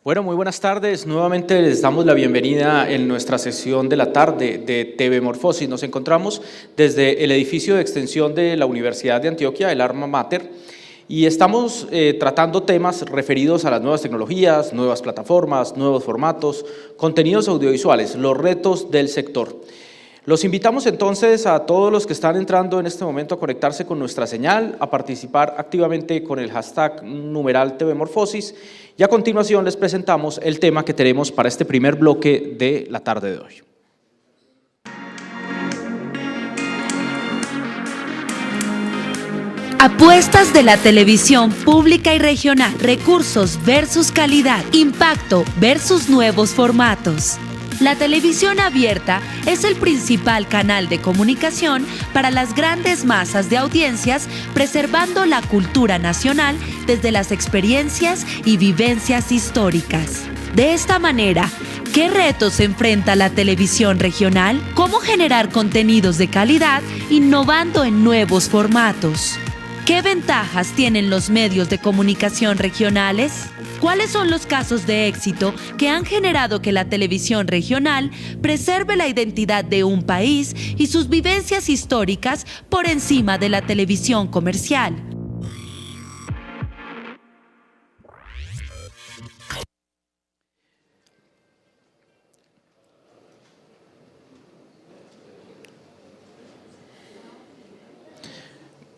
Bueno, muy buenas tardes. Nuevamente les damos la bienvenida en nuestra sesión de la tarde de TV Morfosis. Nos encontramos desde el edificio de extensión de la Universidad de Antioquia, el Alma Mater, y estamos tratando temas referidos a las nuevas tecnologías, nuevas plataformas, nuevos formatos, contenidos audiovisuales, los retos del sector. Los invitamos entonces a todos los que están entrando en este momento a conectarse con nuestra señal, a participar activamente con el hashtag numeral TV Morfosis, y a continuación les presentamos el tema que tenemos para este primer bloque de la tarde de hoy. Apuestas de la televisión pública y regional, recursos versus calidad, impacto versus nuevos formatos. La televisión abierta es el principal canal de comunicación para las grandes masas de audiencias, preservando la cultura nacional desde las experiencias y vivencias históricas. De esta manera, ¿qué retos enfrenta la televisión regional? ¿Cómo generar contenidos de calidad innovando en nuevos formatos? ¿Qué ventajas tienen los medios de comunicación regionales? ¿Cuáles son los casos de éxito que han generado que la televisión regional preserve la identidad de un país y sus vivencias históricas por encima de la televisión comercial?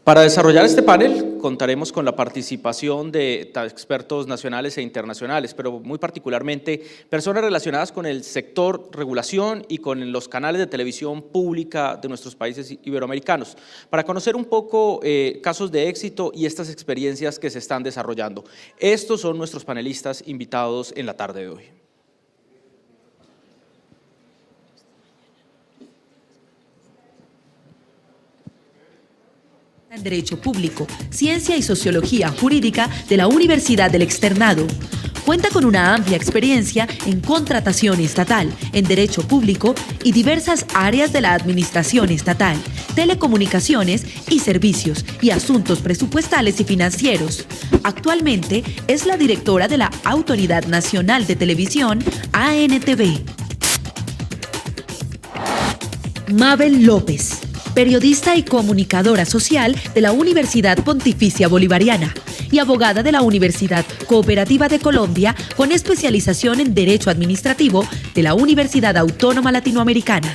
Para desarrollar este panel contaremos con la participación de expertos nacionales e internacionales, pero muy particularmente personas relacionadas con el sector regulación y con los canales de televisión pública de nuestros países iberoamericanos, para conocer un poco casos de éxito y estas experiencias que se están desarrollando. Estos son nuestros panelistas invitados en la tarde de hoy. En Derecho Público, Ciencia y Sociología Jurídica de la Universidad del Externado. Cuenta con una amplia experiencia en contratación estatal, en Derecho Público y diversas áreas de la administración estatal, telecomunicaciones y servicios y asuntos presupuestales y financieros. Actualmente es la directora de la Autoridad Nacional de Televisión, ANTV. Mabel López, periodista y comunicadora social de la Universidad Pontificia Bolivariana y abogada de la Universidad Cooperativa de Colombia con especialización en Derecho Administrativo de la Universidad Autónoma Latinoamericana.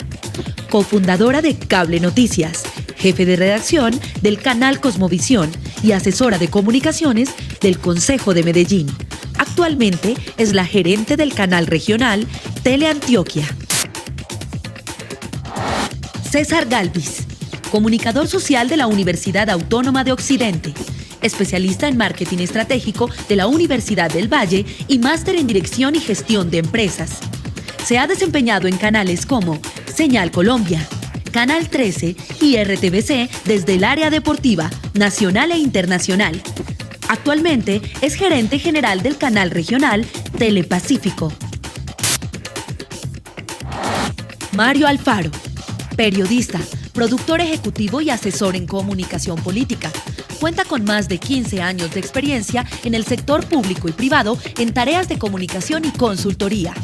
Cofundadora de Cable Noticias, jefe de redacción del canal Cosmovisión y asesora de comunicaciones del Consejo de Medellín. Actualmente es la gerente del canal regional Teleantioquia. César Galvis, comunicador social de la Universidad Autónoma de Occidente, especialista en marketing estratégico de la Universidad del Valle y máster en dirección y gestión de empresas. Se ha desempeñado en canales como Señal Colombia, Canal 13 y RTVC desde el área deportiva, nacional e internacional. Actualmente es gerente general del canal regional Telepacífico. Mario Alfaro, periodista, productor ejecutivo y asesor en comunicación política. Cuenta con más de 15 años de experiencia en el sector público y privado en tareas de comunicación y consultoría.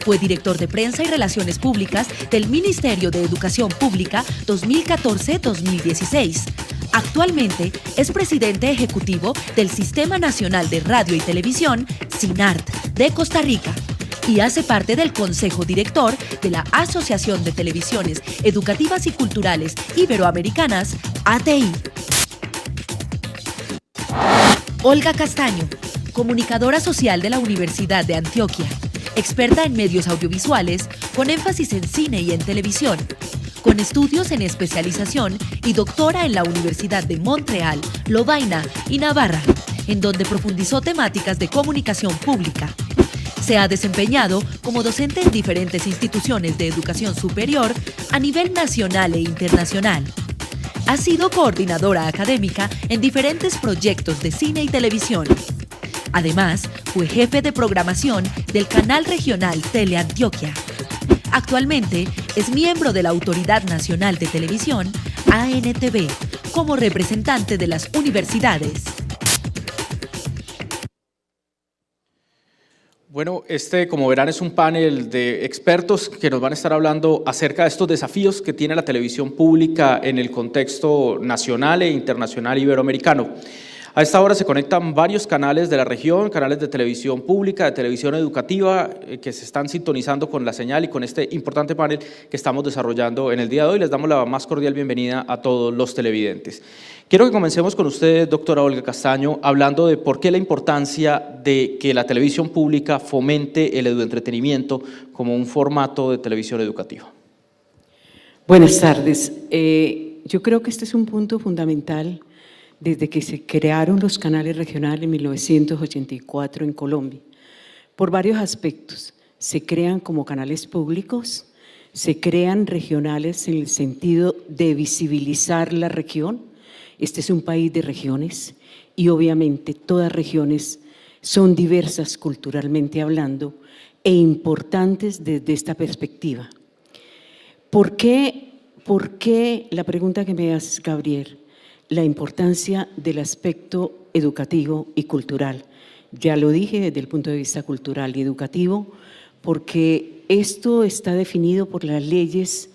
Fue director de prensa y relaciones públicas del Ministerio de Educación Pública 2014-2016. Actualmente es presidente ejecutivo del Sistema Nacional de Radio y Televisión, SINART, de Costa Rica, y hace parte del Consejo Director de la Asociación de Televisiones Educativas y Culturales Iberoamericanas, ATI. Olga Castaño, comunicadora social de la Universidad de Antioquia, experta en medios audiovisuales con énfasis en cine y en televisión, con estudios en especialización y doctora en la Universidad de Montreal, Lovaina y Navarra, en donde profundizó temáticas de comunicación pública. Se ha desempeñado como docente en diferentes instituciones de educación superior a nivel nacional e internacional. Ha sido coordinadora académica en diferentes proyectos de cine y televisión. Además, fue jefe de programación del canal regional Teleantioquia. Actualmente es miembro de la Autoridad Nacional de Televisión, ANTV, como representante de las universidades. Bueno, como verán, es un panel de expertos que nos van a estar hablando acerca de estos desafíos que tiene la televisión pública en el contexto nacional e internacional iberoamericano. A esta hora se conectan varios canales de la región, canales de televisión pública, de televisión educativa, que se están sintonizando con la señal y con este importante panel que estamos desarrollando en el día de hoy. Les damos la más cordial bienvenida a todos los televidentes. Quiero que comencemos con usted, doctora Olga Castaño, hablando de por qué la importancia de que la televisión pública fomente el eduentretenimiento como un formato de televisión educativa. Buenas tardes. Yo creo que este es un punto fundamental desde que se crearon los canales regionales en 1984 en Colombia, por varios aspectos. Se crean como canales públicos, se crean regionales en el sentido de visibilizar la región. Este es un país de regiones y obviamente todas regiones son diversas culturalmente hablando e importantes desde esta perspectiva. ¿Por qué la pregunta que me haces, Gabriel? La importancia del aspecto educativo y cultural. Ya lo dije desde el punto de vista cultural y educativo, porque esto está definido por las leyes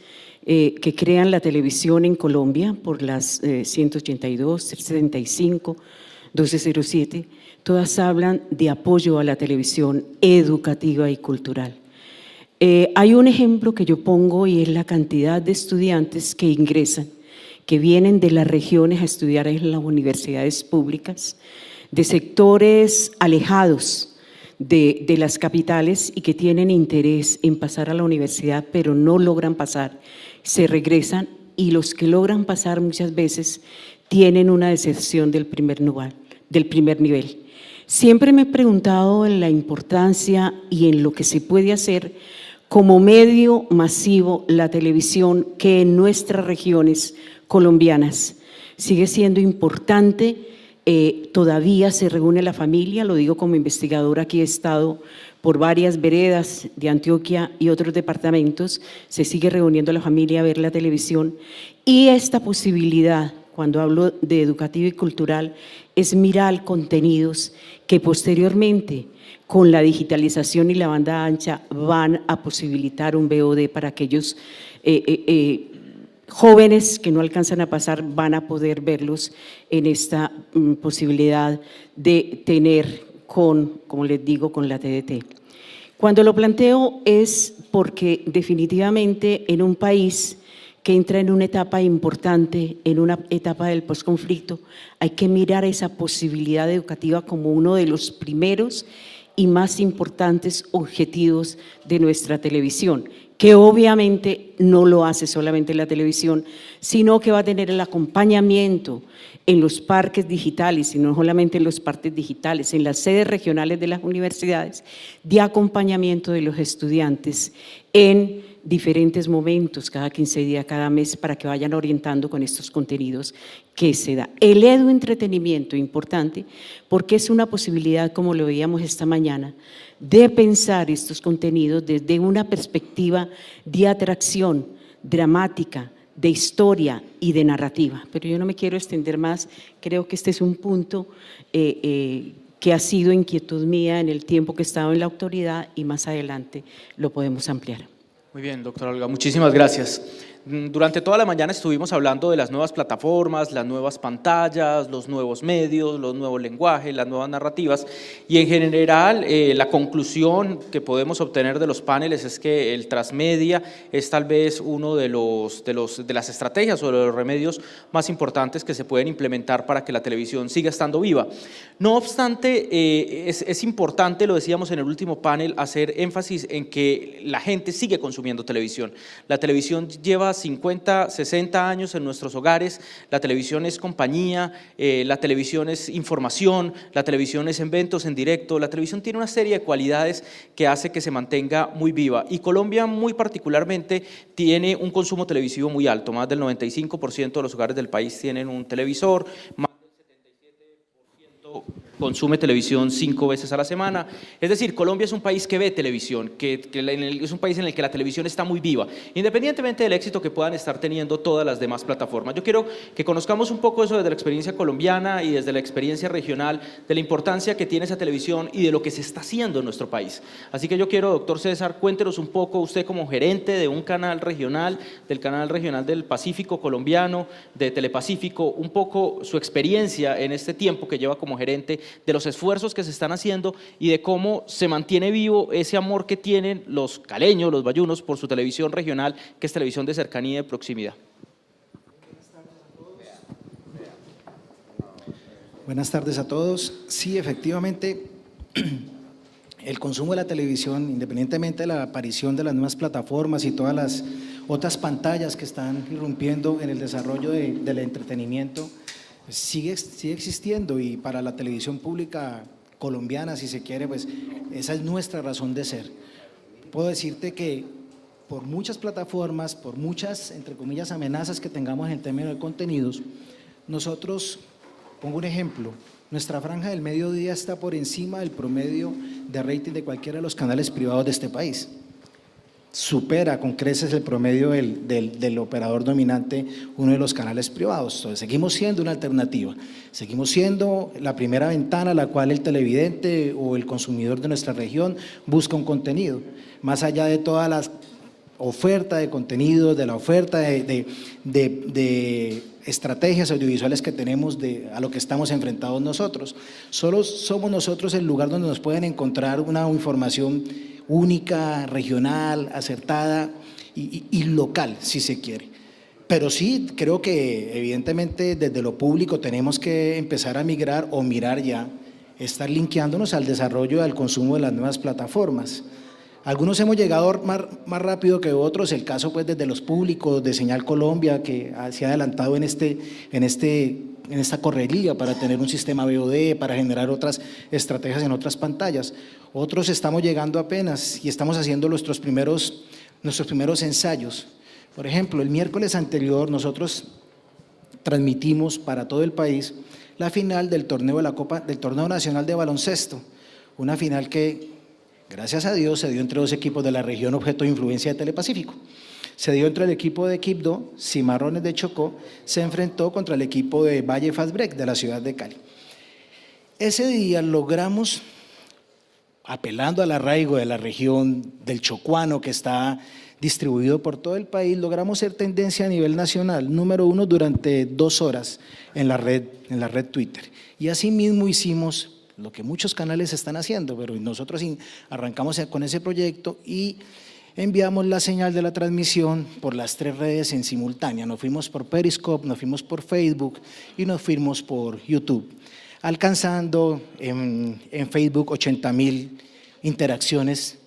que crean la televisión en Colombia, por las 182, 75, 1207, todas hablan de apoyo a la televisión educativa y cultural. Hay un ejemplo que yo pongo y es la cantidad de estudiantes que ingresan, que vienen de las regiones a estudiar en las universidades públicas, de sectores alejados de las capitales y que tienen interés en pasar a la universidad, pero no logran pasar, se regresan y los que logran pasar muchas veces tienen una deserción del primer nivel. Siempre me he preguntado en la importancia y en lo que se puede hacer como medio masivo la televisión que en nuestras regiones colombianas sigue siendo importante. Todavía se reúne la familia, lo digo como investigadora, aquí he estado por varias veredas de Antioquia y otros departamentos, se sigue reuniendo la familia a ver la televisión y esta posibilidad, cuando hablo de educativo y cultural, es mirar contenidos que posteriormente con la digitalización y la banda ancha van a posibilitar un VOD para aquellos jóvenes que no alcanzan a pasar, van a poder verlos en esta posibilidad de tener como les digo, con la TDT. Cuando lo planteo es porque definitivamente en un país que entra en una etapa importante, en una etapa del posconflicto, hay que mirar esa posibilidad educativa como uno de los primeros y más importantes objetivos de nuestra televisión, que obviamente no lo hace solamente la televisión, sino que va a tener el acompañamiento en los parques digitales, y no solamente en los parques digitales, en las sedes regionales de las universidades, de acompañamiento de los estudiantes en diferentes momentos, cada 15 días, cada mes, para que vayan orientando con estos contenidos que se da. El eduentretenimiento, importante, porque es una posibilidad, como lo veíamos esta mañana, de pensar estos contenidos desde una perspectiva de atracción dramática, de historia y de narrativa. Pero yo no me quiero extender más, creo que este es un punto que ha sido inquietud mía en el tiempo que he estado en la autoridad y más adelante lo podemos ampliar. Muy bien, doctora Olga, muchísimas gracias. Durante toda la mañana estuvimos hablando de las nuevas plataformas, las nuevas pantallas, los nuevos medios, los nuevos lenguajes, las nuevas narrativas, y en general la conclusión que podemos obtener de los paneles es que el transmedia es tal vez uno de las estrategias o de los remedios más importantes que se pueden implementar para que la televisión siga estando viva. No obstante, es importante, lo decíamos en el último panel, hacer énfasis en que la gente sigue consumiendo televisión. La televisión lleva 50, 60 años en nuestros hogares, la televisión es compañía, la televisión es información, la televisión es eventos en directo, la televisión tiene una serie de cualidades que hace que se mantenga muy viva, y Colombia muy particularmente tiene un consumo televisivo muy alto, más del 95% de los hogares del país tienen un televisor, más del 77% consume televisión 5 veces a la semana. Es decir, Colombia es un país que ve televisión, es un país en el que la televisión está muy viva, independientemente del éxito que puedan estar teniendo todas las demás plataformas. Yo quiero que conozcamos un poco eso desde la experiencia colombiana y desde la experiencia regional, de la importancia que tiene esa televisión y de lo que se está haciendo en nuestro país. Así que yo quiero, doctor César, cuéntenos un poco, usted como gerente de un canal regional, del canal regional del Pacífico colombiano, de Telepacífico, un poco su experiencia en este tiempo que lleva como gerente, de los esfuerzos que se están haciendo y de cómo se mantiene vivo ese amor que tienen los caleños, los bayunos, por su televisión regional, que es televisión de cercanía y de proximidad. Buenas tardes a todos. Sí, efectivamente, el consumo de la televisión, independientemente de la aparición de las nuevas plataformas y todas las otras pantallas que están irrumpiendo en el desarrollo del entretenimiento, sigue existiendo, y para la televisión pública colombiana, si se quiere, pues esa es nuestra razón de ser. Puedo decirte que por muchas plataformas, por muchas, entre comillas, amenazas que tengamos en el término de contenidos, nosotros, pongo un ejemplo, nuestra franja del mediodía está por encima del promedio de rating de cualquiera de los canales privados de este país. Supera con creces el promedio del operador dominante, uno de los canales privados. Entonces, seguimos siendo una alternativa, seguimos siendo la primera ventana a la cual el televidente o el consumidor de nuestra región busca un contenido, más allá de toda la oferta de contenido, de la oferta de estrategias audiovisuales que tenemos a lo que estamos enfrentados nosotros. Solo somos nosotros el lugar donde nos pueden encontrar una información única, regional, acertada y local, si se quiere. Pero sí, creo que evidentemente desde lo público tenemos que empezar a migrar o mirar ya, estar linkeándonos al desarrollo y al consumo de las nuevas plataformas. Algunos hemos llegado más rápido que otros, el caso pues desde los públicos de Señal Colombia, que se ha adelantado en esta correría para tener un sistema VOD, para generar otras estrategias en otras pantallas. Otros estamos llegando apenas y estamos haciendo nuestros primeros ensayos. Por ejemplo, el miércoles anterior nosotros transmitimos para todo el país la final del torneo nacional de baloncesto, una final que, gracias a Dios, se dio entre dos equipos de la región objeto de influencia de Telepacífico. Se dio entre el equipo de Quibdó, Cimarrones de Chocó, se enfrentó contra el equipo de Valle Fast Break de la ciudad de Cali. Ese día logramos, apelando al arraigo de la región del chocuano que está distribuido por todo el país, logramos ser tendencia a nivel nacional, número 1 durante 2 horas en la red Twitter. Y asimismo hicimos lo que muchos canales están haciendo, pero nosotros arrancamos con ese proyecto y enviamos la señal de la transmisión por las 3 redes en simultánea. Nos fuimos por Periscope, nos fuimos por Facebook y nos fuimos por YouTube, alcanzando en Facebook 80,000 interacciones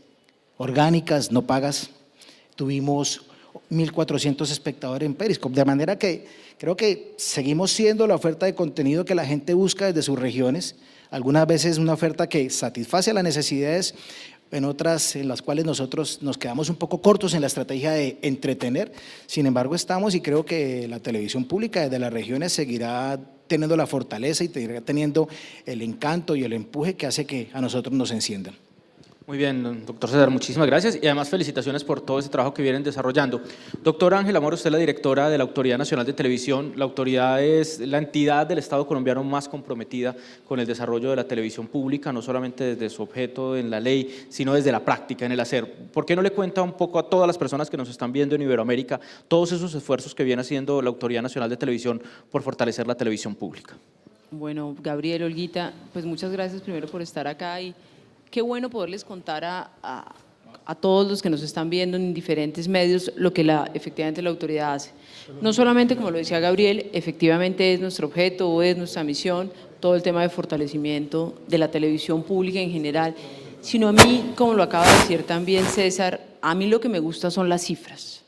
orgánicas, no pagas. Tuvimos 1.400 espectadores en Periscope, de manera que creo que seguimos siendo la oferta de contenido que la gente busca desde sus regiones. Algunas veces una oferta que satisface las necesidades, en otras en las cuales nosotros nos quedamos un poco cortos en la estrategia de entretener. Sin embargo, estamos, y creo que la televisión pública desde las regiones seguirá teniendo la fortaleza y seguirá teniendo el encanto y el empuje que hace que a nosotros nos enciendan. Muy bien, doctor César, muchísimas gracias y además felicitaciones por todo ese trabajo que vienen desarrollando. Doctora Ángela Mora, usted es la directora de la Autoridad Nacional de Televisión. La autoridad es la entidad del Estado colombiano más comprometida con el desarrollo de la televisión pública, no solamente desde su objeto en la ley, sino desde la práctica, en el hacer. ¿Por qué no le cuenta un poco a todas las personas que nos están viendo en Iberoamérica todos esos esfuerzos que viene haciendo la Autoridad Nacional de Televisión por fortalecer la televisión pública? Bueno, Gabriel, Olguita, pues muchas gracias primero por estar acá y qué bueno poderles contar a todos los que nos están viendo en diferentes medios lo que efectivamente la autoridad hace. No solamente, como lo decía Gabriel, efectivamente es nuestro objeto o es nuestra misión, todo el tema de fortalecimiento de la televisión pública en general, sino a mí, como lo acaba de decir también César, a mí lo que me gusta son las cifras.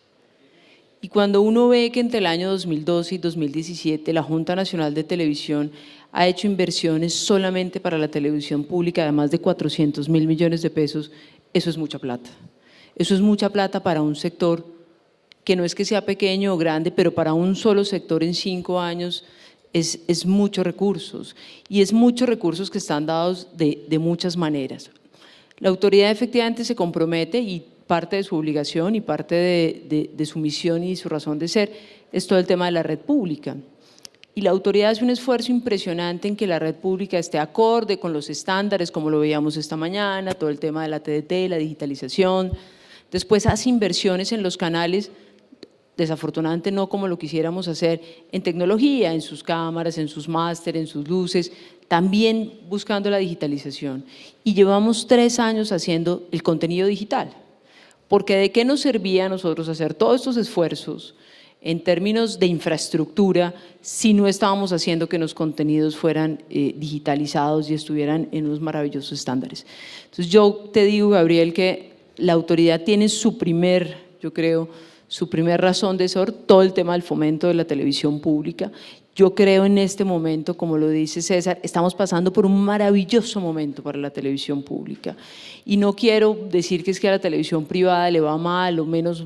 Y cuando uno ve que entre el año 2012 y 2017 la Junta Nacional de Televisión ha hecho inversiones solamente para la televisión pública de más de 400.000 millones de pesos, eso es mucha plata. Eso es mucha plata para un sector que no es que sea pequeño o grande, pero para un solo sector en 5 años es muchos recursos. Y es muchos recursos que están dados de muchas maneras. La autoridad efectivamente se compromete y parte de su obligación y parte de su misión y su razón de ser es todo el tema de la red pública. Y la autoridad hace un esfuerzo impresionante en que la red pública esté acorde con los estándares, como lo veíamos esta mañana, todo el tema de la TDT, la digitalización. Después hace inversiones en los canales, desafortunadamente no como lo quisiéramos hacer, en tecnología, en sus cámaras, en sus máster, en sus luces, también buscando la digitalización. Y llevamos 3 años haciendo el contenido digital. Porque ¿de qué nos servía a nosotros hacer todos estos esfuerzos en términos de infraestructura si no estábamos haciendo que los contenidos fueran digitalizados y estuvieran en unos maravillosos estándares? Entonces yo te digo, Gabriel, que la autoridad tiene su primer razón de ser, todo el tema del fomento de la televisión pública. Yo creo en este momento, como lo dice César, estamos pasando por un maravilloso momento para la televisión pública. Y no quiero decir que es que a la televisión privada le va mal o menos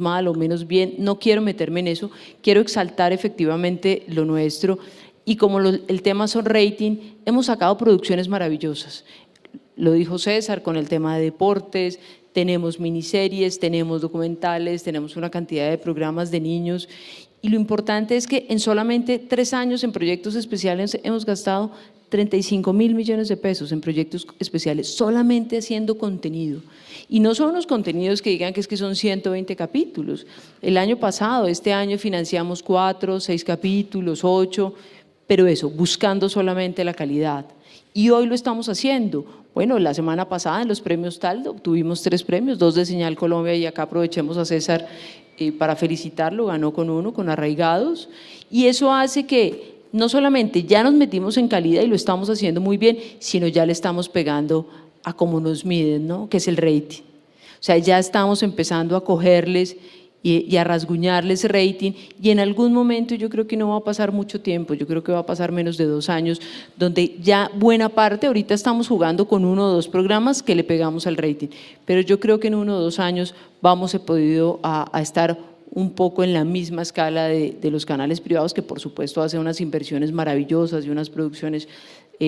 bien, no quiero meterme en eso, quiero exaltar efectivamente lo nuestro. Y como el tema son rating, hemos sacado producciones maravillosas. Lo dijo César con el tema de deportes, tenemos miniseries, tenemos documentales, tenemos una cantidad de programas de niños. Y lo importante es que en solamente 3 años en proyectos especiales hemos gastado 35.000 millones de pesos en proyectos especiales, solamente haciendo contenido. Y no son los contenidos que digan que es que son 120 capítulos. El año pasado, este año financiamos 4, 6 capítulos, 8, pero eso, buscando solamente la calidad. Y hoy lo estamos haciendo. Bueno, la semana pasada en los premios TAL obtuvimos 3 premios, 2 de Señal Colombia y acá aprovechemos a César para felicitarlo, ganó con 1, con Arraigados, y eso hace que no solamente ya nos metimos en calidad y lo estamos haciendo muy bien, sino ya le estamos pegando a cómo nos miden, ¿no? Que es el rating. O sea, ya estamos empezando a cogerles y a rasguñarles rating, y en algún momento yo creo que no va a pasar mucho tiempo, yo creo que va a pasar menos de 2 años, donde ya buena parte, ahorita estamos jugando con 1 o 2 programas que le pegamos al rating, pero yo creo que en 1 o 2 años vamos a estar un poco en la misma escala de los canales privados, que por supuesto hacen unas inversiones maravillosas y unas producciones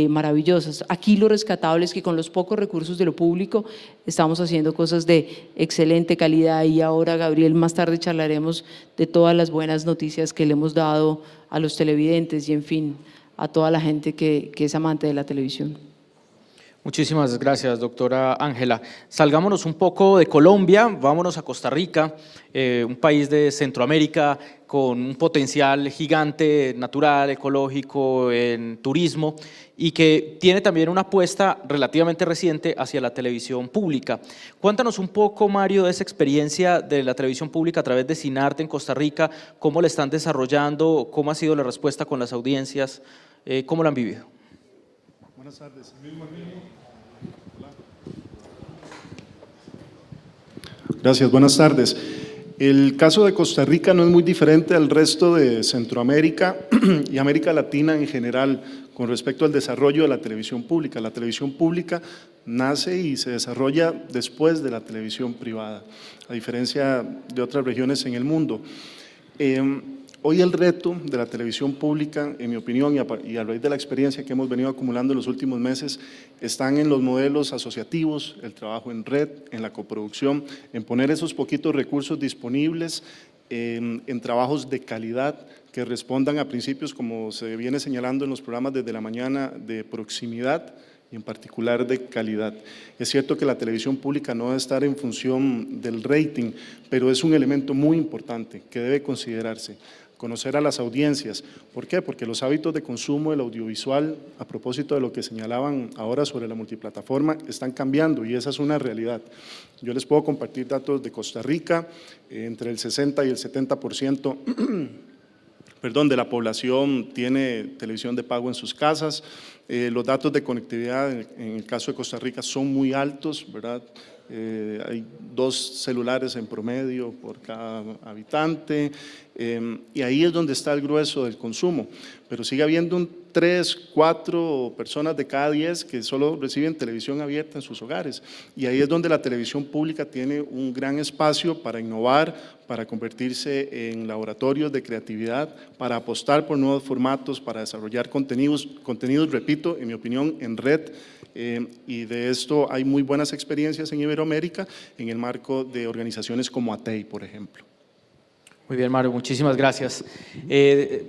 maravillosas. Aquí lo rescatable es que con los pocos recursos de lo público estamos haciendo cosas de excelente calidad, y ahora, Gabriel, más tarde charlaremos de todas las buenas noticias que le hemos dado a los televidentes y, en fin, a toda la gente que es amante de la televisión. Muchísimas gracias, doctora Ángela. Salgámonos un poco de Colombia, vámonos a Costa Rica, un país de Centroamérica con un potencial gigante natural, ecológico, en turismo, y que tiene también una apuesta relativamente reciente hacia la televisión pública. Cuéntanos un poco, Mario, de esa experiencia de la televisión pública a través de Cinarte en Costa Rica, cómo la están desarrollando, cómo ha sido la respuesta con las audiencias, cómo la han vivido. Buenas tardes. Gracias, buenas tardes. El caso de Costa Rica no es muy diferente al resto de Centroamérica y América Latina en general con respecto al desarrollo de la televisión pública. La televisión pública nace y se desarrolla después de la televisión privada, a diferencia de otras regiones en el mundo. Hoy el reto de la televisión pública, en mi opinión, y a raíz de la experiencia que hemos venido acumulando en los últimos meses, están en los modelos asociativos, el trabajo en red, en la coproducción, en poner esos poquitos recursos disponibles en trabajos de calidad que respondan a principios, como se viene señalando en los programas desde la mañana, de proximidad y en particular de calidad. Es cierto que la televisión pública no debe estar en función del rating, pero es un elemento muy importante que debe considerarse. Conocer a las audiencias. ¿Por qué? Porque los hábitos de consumo del audiovisual, a propósito de lo que señalaban ahora sobre la multiplataforma, están cambiando y esa es una realidad. Yo les puedo compartir datos de Costa Rica, entre el 60 y el 70% de la población tiene televisión de pago en sus casas. Los datos de conectividad en el caso de Costa Rica son muy altos, ¿verdad? Hay 2 celulares en promedio por cada habitante, y ahí es donde está el grueso del consumo, pero sigue habiendo 3, 4 personas de cada 10 que solo reciben televisión abierta en sus hogares, y ahí es donde la televisión pública tiene un gran espacio para innovar, para convertirse en laboratorios de creatividad, para apostar por nuevos formatos, para desarrollar contenidos, repito, en mi opinión, en red. Y de esto hay muy buenas experiencias en Iberoamérica en el marco de organizaciones como ATEI, por ejemplo. Muy bien, Mario, muchísimas gracias.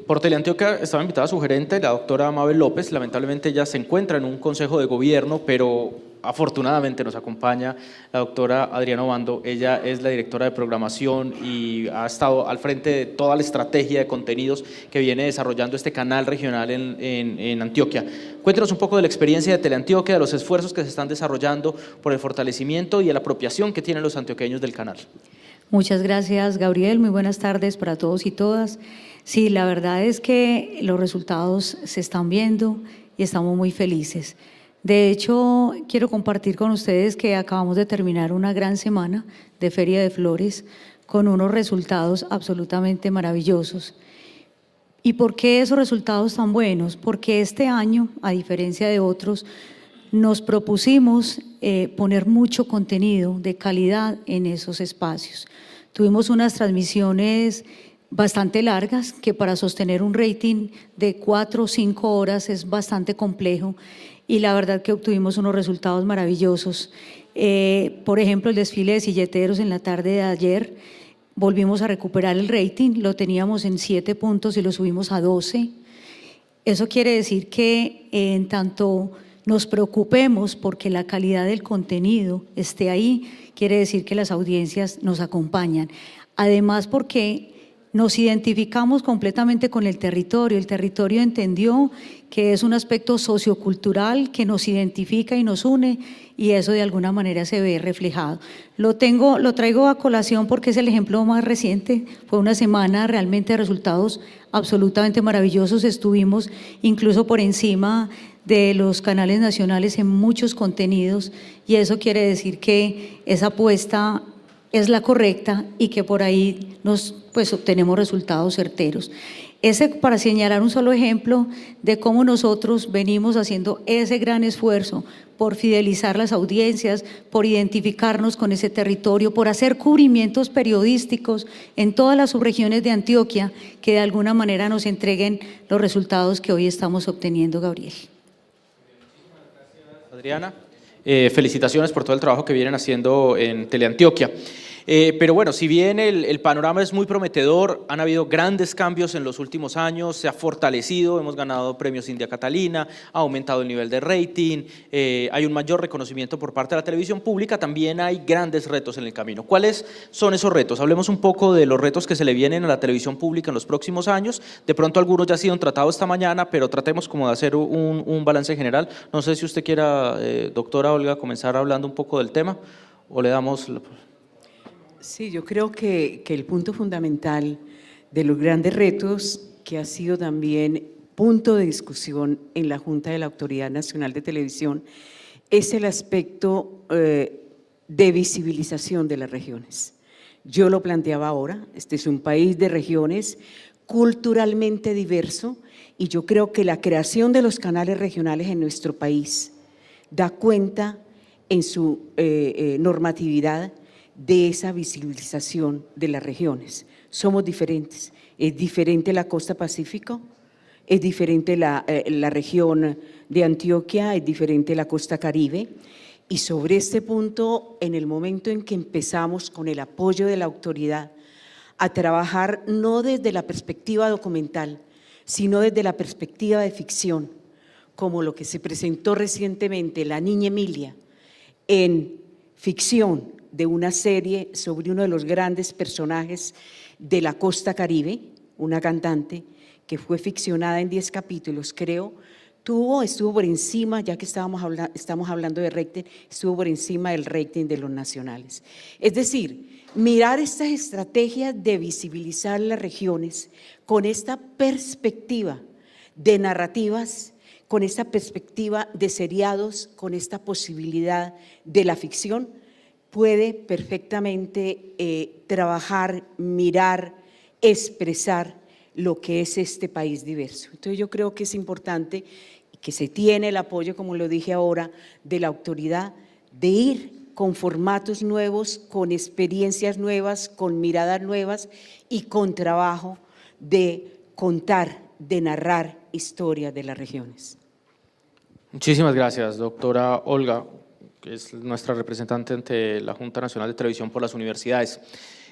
Por Teleantioquia estaba invitada su gerente, la doctora Mabel López. Lamentablemente ella se encuentra en un consejo de gobierno, pero afortunadamente nos acompaña la doctora Adriana Obando. Ella es la directora de programación y ha estado al frente de toda la estrategia de contenidos que viene desarrollando este canal regional en Antioquia. Cuéntenos un poco de la experiencia de Teleantioquia, de los esfuerzos que se están desarrollando por el fortalecimiento y la apropiación que tienen los antioqueños del canal. Muchas gracias, Gabriel. Muy buenas tardes para todos y todas. Sí, la verdad es que los resultados se están viendo y estamos muy felices. De hecho, quiero compartir con ustedes que acabamos de terminar una gran semana de Feria de Flores con unos resultados absolutamente maravillosos. ¿Y por qué esos resultados tan buenos? Porque este año, a diferencia de otros, nos propusimos poner mucho contenido de calidad en esos espacios. Tuvimos unas transmisiones bastante largas, que para sostener un rating de 4 o 5 horas es bastante complejo, y la verdad que obtuvimos unos resultados maravillosos. Por ejemplo, el desfile de silleteros en la tarde de ayer, volvimos a recuperar el rating, lo teníamos en 7 puntos y lo subimos a 12. Eso quiere decir que en tanto nos preocupemos porque la calidad del contenido esté ahí, quiere decir que las audiencias nos acompañan. Además, porque nos identificamos completamente con el territorio entendió que es un aspecto sociocultural que nos identifica y nos une, y eso de alguna manera se ve reflejado. Lo traigo a colación porque es el ejemplo más reciente. Fue una semana realmente de resultados absolutamente maravillosos. Estuvimos incluso por encima de los canales nacionales en muchos contenidos, y eso quiere decir que esa apuesta es la correcta y que por ahí obtenemos resultados certeros. Ese para señalar un solo ejemplo de cómo nosotros venimos haciendo ese gran esfuerzo por fidelizar las audiencias, por identificarnos con ese territorio, por hacer cubrimientos periodísticos en todas las subregiones de Antioquia que de alguna manera nos entreguen los resultados que hoy estamos obteniendo, Gabriel. Adriana, felicitaciones por todo el trabajo que vienen haciendo en Teleantioquia. Pero bueno, si bien el panorama es muy prometedor, han habido grandes cambios en los últimos años, se ha fortalecido, hemos ganado premios India Catalina, ha aumentado el nivel de rating, hay un mayor reconocimiento por parte de la televisión pública, también hay grandes retos en el camino. ¿Cuáles son esos retos? Hablemos un poco de los retos que se le vienen a la televisión pública en los próximos años. De pronto algunos ya han sido tratados esta mañana, pero tratemos como de hacer un balance general. No sé si usted quiera, doctora Olga, comenzar hablando un poco del tema, o le damos… Sí, yo creo que el punto fundamental de los grandes retos, que ha sido también punto de discusión en la Junta de la Autoridad Nacional de Televisión, es el aspecto de visibilización de las regiones. Yo lo planteaba ahora, este es un país de regiones culturalmente diverso, y yo creo que la creación de los canales regionales en nuestro país da cuenta en su normatividad de esa visibilización de las regiones. Somos diferentes. Es diferente la costa pacífico, es diferente la región de Antioquia, es diferente la costa caribe. Y sobre este punto, en el momento en que empezamos con el apoyo de la autoridad a trabajar no desde la perspectiva documental, sino desde la perspectiva de ficción, como lo que se presentó recientemente, La Niña Emilia, en ficción de una serie sobre uno de los grandes personajes de la costa caribe, una cantante que fue ficcionada en 10 capítulos, creo, estuvo por encima, ya que estamos hablando de rating, estuvo por encima del rating de los nacionales. Es decir, mirar estas estrategias de visibilizar las regiones con esta perspectiva de narrativas, con esta perspectiva de seriados, con esta posibilidad de la ficción, puede perfectamente trabajar, mirar, expresar lo que es este país diverso. Entonces yo creo que es importante que se tiene el apoyo, como lo dije ahora, de la autoridad, de ir con formatos nuevos, con experiencias nuevas, con miradas nuevas y con trabajo de contar, de narrar historias de las regiones. Muchísimas gracias, doctora Olga, que es nuestra representante ante la Junta Nacional de Televisión por las Universidades.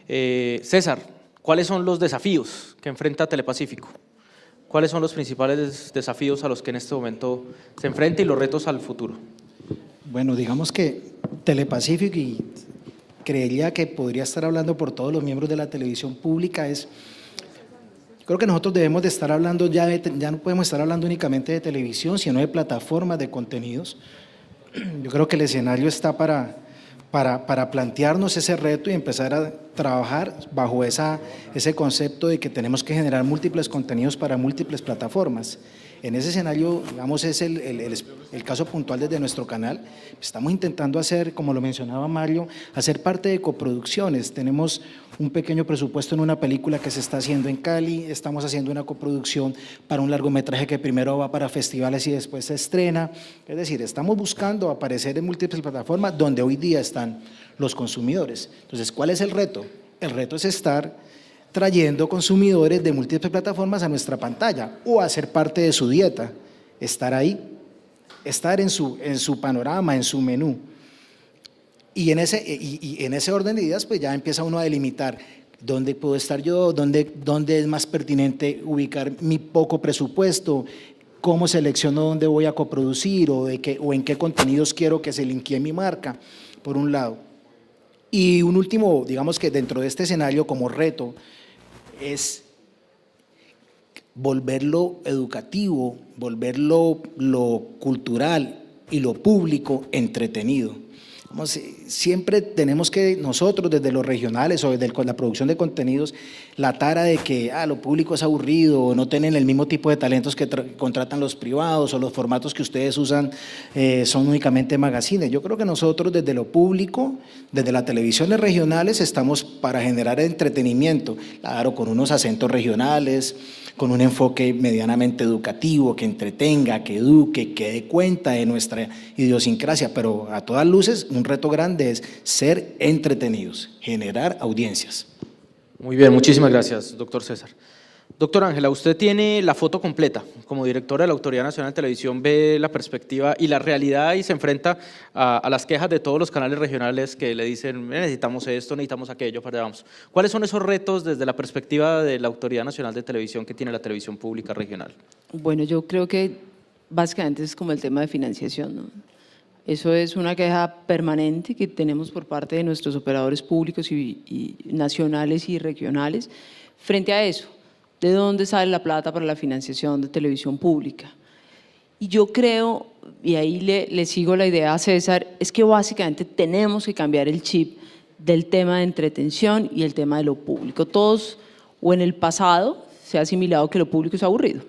César, ¿cuáles son los desafíos que enfrenta Telepacífico? ¿Cuáles son los principales desafíos a los que en este momento se enfrenta y los retos al futuro? Bueno, digamos que Telepacífico, y creería que podría estar hablando por todos los miembros de la televisión pública, creo que nosotros debemos de estar hablando, ya no podemos estar hablando únicamente de televisión, sino de plataformas de contenidos. Yo creo que el escenario está para plantearnos ese reto y empezar a trabajar bajo ese concepto de que tenemos que generar múltiples contenidos para múltiples plataformas. En ese escenario, digamos, es el caso puntual desde nuestro canal. Estamos intentando hacer, como lo mencionaba Mario, hacer parte de coproducciones. Tenemos un pequeño presupuesto en una película que se está haciendo en Cali, estamos haciendo una coproducción para un largometraje que primero va para festivales y después se estrena. Es decir, estamos buscando aparecer en múltiples plataformas donde hoy día están los consumidores. Entonces, ¿cuál es el reto? El reto es estar trayendo consumidores de múltiples plataformas a nuestra pantalla o hacer parte de su dieta, estar ahí, estar en su panorama, en su menú. Y en ese orden de ideas, pues ya empieza uno a delimitar dónde puedo estar yo, dónde es más pertinente ubicar mi poco presupuesto, cómo selecciono dónde voy a coproducir o en qué contenidos quiero que se linkee mi marca, por un lado. Y un último, digamos que dentro de este escenario como reto, es volverlo educativo, volverlo lo cultural y lo público entretenido. Siempre tenemos que nosotros desde los regionales o desde la producción de contenidos, la tara de que lo público es aburrido o no tienen el mismo tipo de talentos que contratan los privados o los formatos que ustedes usan son únicamente magazines. Yo creo que nosotros desde lo público, desde las televisiones regionales, estamos para generar entretenimiento, claro, con unos acentos regionales, con un enfoque medianamente educativo, que entretenga, que eduque, que dé cuenta de nuestra idiosincrasia, pero a todas luces un reto grande es ser entretenidos, generar audiencias. Muy bien, muchísimas gracias, doctor César. Doctor Ángela, usted tiene la foto completa. Como directora de la Autoridad Nacional de Televisión ve la perspectiva y la realidad y se enfrenta a las quejas de todos los canales regionales que le dicen necesitamos esto, necesitamos aquello, vamos. ¿Cuáles son esos retos desde la perspectiva de la Autoridad Nacional de Televisión que tiene la televisión pública regional? Bueno, yo creo que básicamente es como el tema de financiación, ¿no? Eso es una queja permanente que tenemos por parte de nuestros operadores públicos y nacionales y regionales frente a eso. ¿De dónde sale la plata para la financiación de televisión pública? Y yo creo, y ahí le sigo la idea a César, es que básicamente tenemos que cambiar el chip del tema de entretención y el tema de lo público. Todos, o en el pasado, se ha asimilado que lo público es aburrido.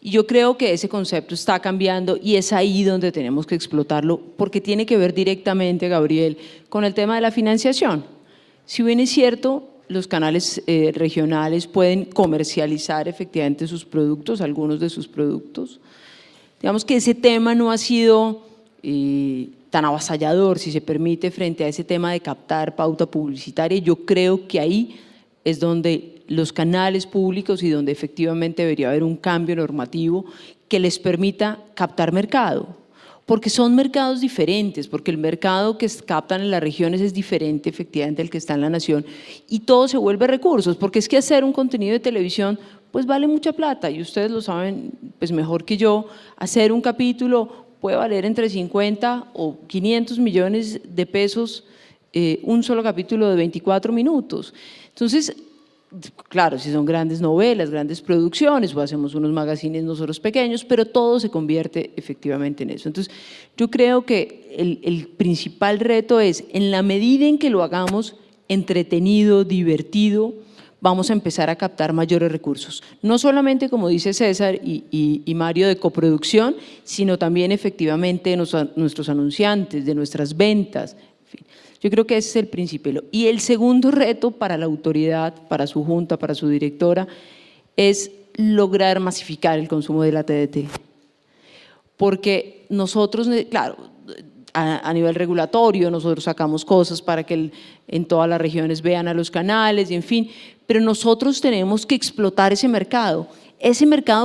Y yo creo que ese concepto está cambiando y es ahí donde tenemos que explotarlo, porque tiene que ver directamente, Gabriel, con el tema de la financiación. Si bien es cierto, los canales regionales pueden comercializar efectivamente sus productos, algunos de sus productos. Digamos que ese tema no ha sido tan avasallador, si se permite, frente a ese tema de captar pauta publicitaria. Yo creo que ahí es donde los canales públicos y donde efectivamente debería haber un cambio normativo que les permita captar mercado, porque son mercados diferentes, porque el mercado que captan en las regiones es diferente efectivamente al que está en la nación, y todo se vuelve recursos, porque es que hacer un contenido de televisión pues vale mucha plata, y ustedes lo saben pues mejor que yo. Hacer un capítulo puede valer entre 50 o 500 millones de pesos, un solo capítulo de 24 minutos. Entonces, claro, si son grandes novelas, grandes producciones, o hacemos unos magazines nosotros pequeños, pero todo se convierte efectivamente en eso. Entonces, yo creo que el principal reto es, en la medida en que lo hagamos entretenido, divertido, vamos a empezar a captar mayores recursos. No solamente, como dice César y Mario, de coproducción, sino también efectivamente de nuestros anunciantes, de nuestras ventas. En fin, yo creo que ese es el principio. Y el segundo reto para la autoridad, para su junta, para su directora, es lograr masificar el consumo de la TDT. Porque nosotros, claro, a nivel regulatorio, nosotros sacamos cosas para que en todas las regiones vean a los canales, y en fin, pero nosotros tenemos que explotar ese mercado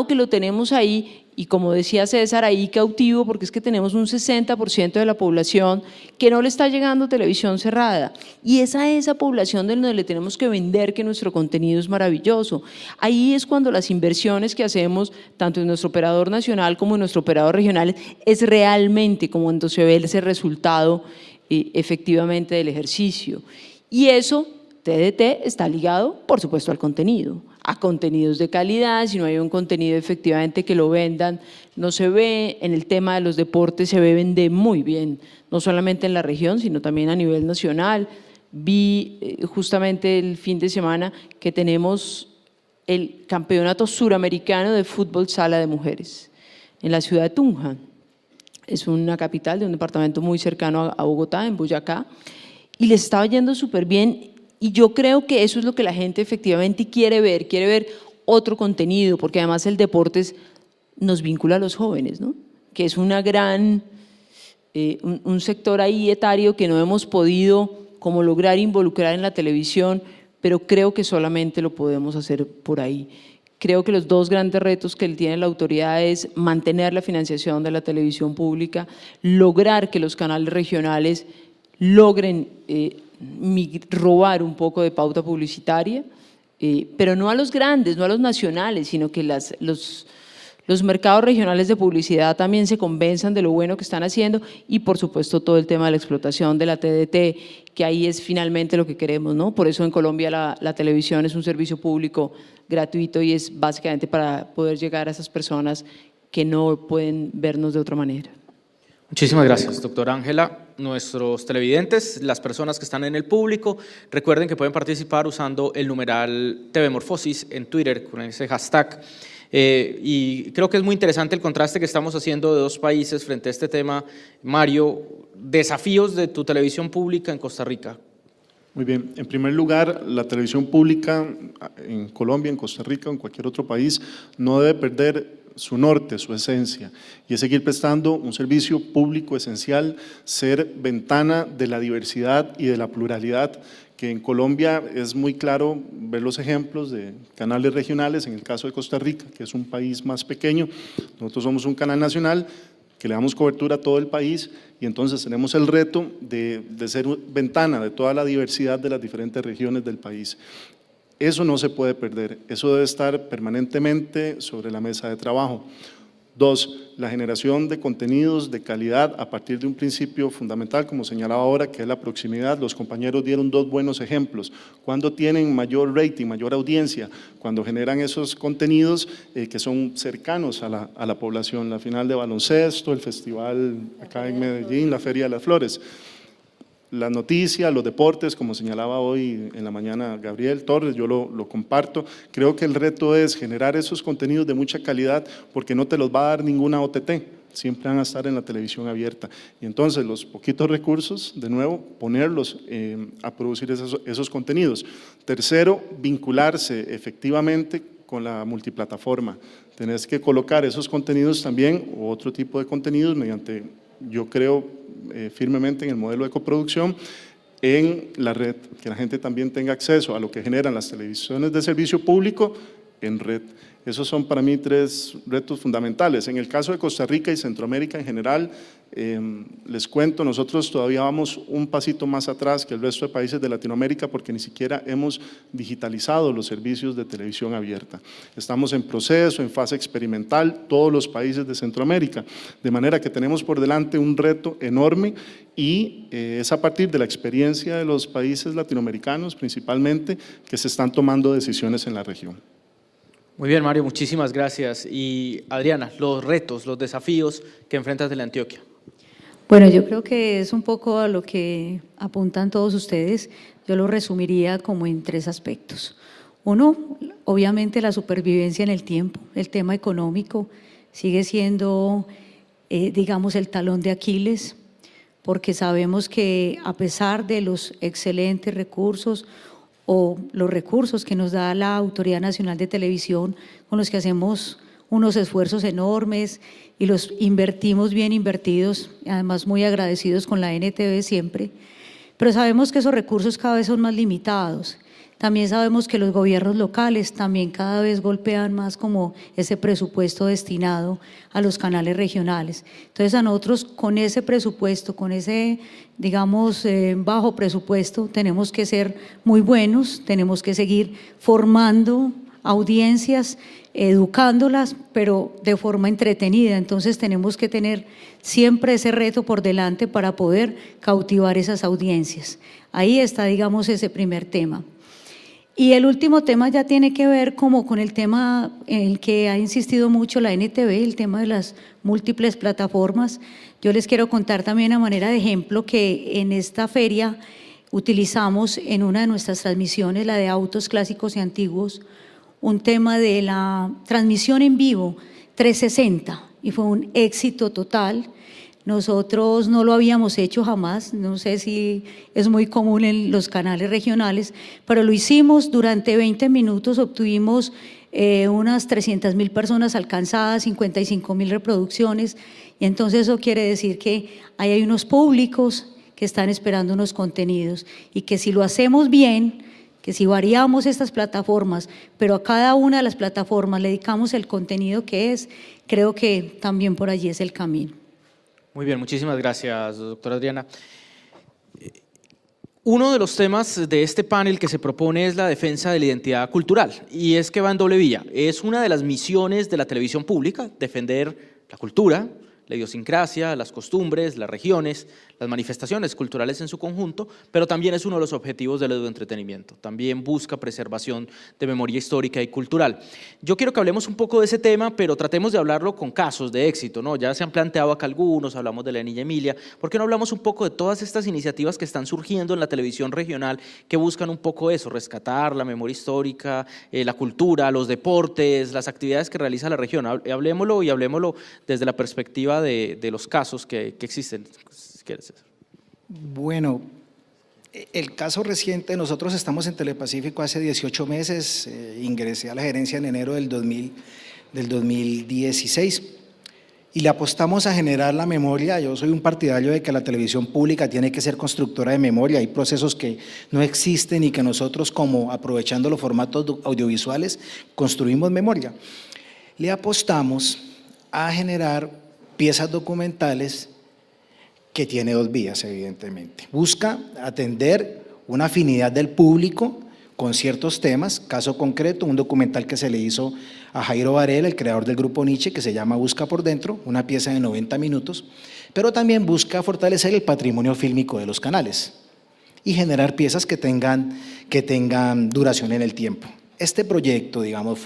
que lo tenemos ahí, y como decía César, ahí cautivo, porque es que tenemos un 60% de la población que no le está llegando televisión cerrada, y es a esa población donde le tenemos que vender que nuestro contenido es maravilloso. Ahí es cuando las inversiones que hacemos, tanto en nuestro operador nacional como en nuestro operador regional, es realmente como cuando se ve ese resultado efectivamente del ejercicio. Y eso, TDT, está ligado, por supuesto, al contenido, a contenidos de calidad. Si no hay un contenido efectivamente que lo vendan, no se ve. En el tema de los deportes se vende muy bien, no solamente en la región, sino también a nivel nacional. Vi justamente el fin de semana que tenemos el Campeonato Suramericano de Fútbol Sala de Mujeres en la ciudad de Tunja. Es una capital de un departamento muy cercano a Bogotá, en Boyacá, y les estaba yendo súper bien. Y yo creo que eso es lo que la gente efectivamente quiere ver otro contenido, porque además el deporte nos vincula a los jóvenes, ¿no? Que es una gran, un sector ahí etario que no hemos podido como lograr involucrar en la televisión, pero creo que solamente lo podemos hacer por ahí. Creo que los dos grandes retos que tiene la autoridad es mantener la financiación de la televisión pública, lograr que los canales regionales logren robar un poco de pauta publicitaria, pero no a los grandes, no a los nacionales, sino que los mercados regionales de publicidad también se convenzan de lo bueno que están haciendo, y por supuesto todo el tema de la explotación de la TDT, que ahí es finalmente lo que queremos, ¿no? Por eso en Colombia la televisión es un servicio público gratuito, y es básicamente para poder llegar a esas personas que no pueden vernos de otra manera. Muchísimas gracias, doctora Ángela. Nuestros televidentes, las personas que están en el público, recuerden que pueden participar usando el numeral TVMorfosis en Twitter con ese hashtag. Y creo que es muy interesante el contraste que estamos haciendo de dos países frente a este tema. Mario, desafíos de tu televisión pública en Costa Rica. Muy bien. En primer lugar, la televisión pública en Colombia, en Costa Rica o en cualquier otro país no debe perder su norte, su esencia, y es seguir prestando un servicio público esencial, ser ventana de la diversidad y de la pluralidad, que en Colombia es muy claro ver los ejemplos de canales regionales. En el caso de Costa Rica, que es un país más pequeño, nosotros somos un canal nacional que le damos cobertura a todo el país, y entonces tenemos el reto de ser ventana de toda la diversidad de las diferentes regiones del país. Eso no se puede perder, eso debe estar permanentemente sobre la mesa de trabajo. Dos, la generación de contenidos de calidad a partir de un principio fundamental, como señalaba ahora, que es la proximidad. Los compañeros dieron dos buenos ejemplos. Cuando tienen mayor rating, mayor audiencia, cuando generan esos contenidos que son cercanos a la población. La final de baloncesto, el festival acá en Medellín, la Feria de las Flores. Las noticias, los deportes, como señalaba hoy en la mañana Gabriel Torres, yo lo comparto. Creo que el reto es generar esos contenidos de mucha calidad, porque no te los va a dar ninguna OTT, siempre van a estar en la televisión abierta. Y entonces los poquitos recursos, de nuevo, ponerlos a producir esos contenidos. Tercero, vincularse efectivamente con la multiplataforma. Tenés que colocar esos contenidos también, o otro tipo de contenidos, mediante, yo creo firmemente en el modelo de coproducción, en la red, que la gente también tenga acceso a lo que generan las televisiones de servicio público en red. Esos son para mí 3 retos fundamentales. En el caso de Costa Rica y Centroamérica en general, les cuento, nosotros todavía vamos un pasito más atrás que el resto de países de Latinoamérica porque ni siquiera hemos digitalizado los servicios de televisión abierta. Estamos en proceso, en fase experimental, todos los países de Centroamérica, de manera que tenemos por delante un reto enorme y es a partir de la experiencia de los países latinoamericanos principalmente que se están tomando decisiones en la región. Muy bien, Mario, muchísimas gracias. Y Adriana, los retos, los desafíos que enfrentas de Antioquia. Bueno, yo creo que es un poco a lo que apuntan todos ustedes. Yo lo resumiría como en 3 aspectos. Uno, obviamente la supervivencia en el tiempo. El tema económico sigue siendo, digamos, el talón de Aquiles, porque sabemos que a pesar de los excelentes recursos o los recursos que nos da la Autoridad Nacional de Televisión, con los que hacemos unos esfuerzos enormes y los invertimos bien invertidos, además muy agradecidos con la NTV siempre, pero sabemos que esos recursos cada vez son más limitados. También sabemos que los gobiernos locales también cada vez golpean más como ese presupuesto destinado a los canales regionales. Entonces a nosotros con ese presupuesto, con ese, digamos, bajo presupuesto, tenemos que ser muy buenos, tenemos que seguir formando audiencias, educándolas, pero de forma entretenida. Entonces tenemos que tener siempre ese reto por delante para poder cautivar esas audiencias. Ahí está, digamos, ese primer tema. Y el último tema ya tiene que ver como con el tema en el que ha insistido mucho la NTV, el tema de las múltiples plataformas. Yo les quiero contar también a manera de ejemplo que en esta feria utilizamos en una de nuestras transmisiones, la de autos clásicos y antiguos, un tema de la transmisión en vivo 360 y fue un éxito total. Nosotros no lo habíamos hecho jamás, no sé si es muy común en los canales regionales, pero lo hicimos durante 20 minutos, obtuvimos unas 300.000 personas alcanzadas, 55.000 reproducciones, y entonces eso quiere decir que ahí hay unos públicos que están esperando unos contenidos y que si lo hacemos bien, que si variamos estas plataformas, pero a cada una de las plataformas le dedicamos el contenido que es, creo que también por allí es el camino. Muy bien, muchísimas gracias, doctora Adriana. Uno de los temas de este panel que se propone es la defensa de la identidad cultural, y es que va en doble vía. Es una de las misiones de la televisión pública, defender la cultura, la idiosincrasia, las costumbres, las regiones, las manifestaciones culturales en su conjunto, pero también es uno de los objetivos del eduentretenimiento. También busca preservación de memoria histórica y cultural. Yo quiero que hablemos un poco de ese tema, pero tratemos de hablarlo con casos de éxito, ¿no? Ya se han planteado acá algunos, hablamos de la Niña Emilia. ¿Por qué no hablamos un poco de todas estas iniciativas que están surgiendo en la televisión regional que buscan un poco eso, rescatar la memoria histórica, la cultura, los deportes, las actividades que realiza la región? Hablemoslo y hablemoslo desde la perspectiva de los casos que existen. Bueno, el caso reciente, nosotros estamos en Telepacífico hace 18 meses, ingresé a la gerencia en enero del 2016 y le apostamos a generar la memoria. Yo soy un partidario de que la televisión pública tiene que ser constructora de memoria. Hay procesos que no existen y que nosotros, como aprovechando los formatos audiovisuales, construimos memoria. Le apostamos a generar piezas documentales que tiene 2 vías, evidentemente. Busca atender una afinidad del público con ciertos temas, caso concreto, un documental que se le hizo a Jairo Varela, el creador del grupo Nietzsche, que se llama Busca por Dentro, una pieza de 90 minutos, pero también busca fortalecer el patrimonio fílmico de los canales y generar piezas que tengan duración en el tiempo. Este proyecto, digamos,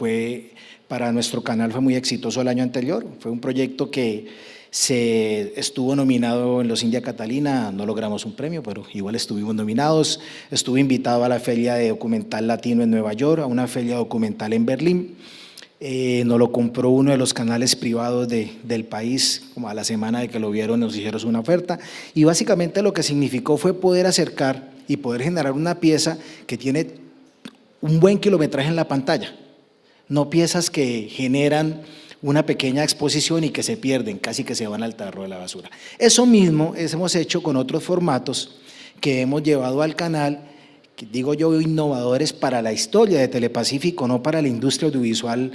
para nuestro canal fue muy exitoso el año anterior, fue un proyecto que se estuvo nominado en los India Catalina, no logramos un premio, pero igual estuvimos nominados. Estuve invitado a la Feria de Documental Latino en Nueva York, a una feria documental en Berlín. Nos lo compró uno de los canales privados del país, como a la semana de que lo vieron nos hicieron una oferta, y básicamente lo que significó fue poder acercar y poder generar una pieza que tiene un buen kilometraje en la pantalla, no piezas que generan una pequeña exposición y que se pierden, casi que se van al tarro de la basura. Eso mismo hemos hecho con otros formatos que hemos llevado al canal, que digo yo, innovadores para la historia de Telepacífico, no para la industria audiovisual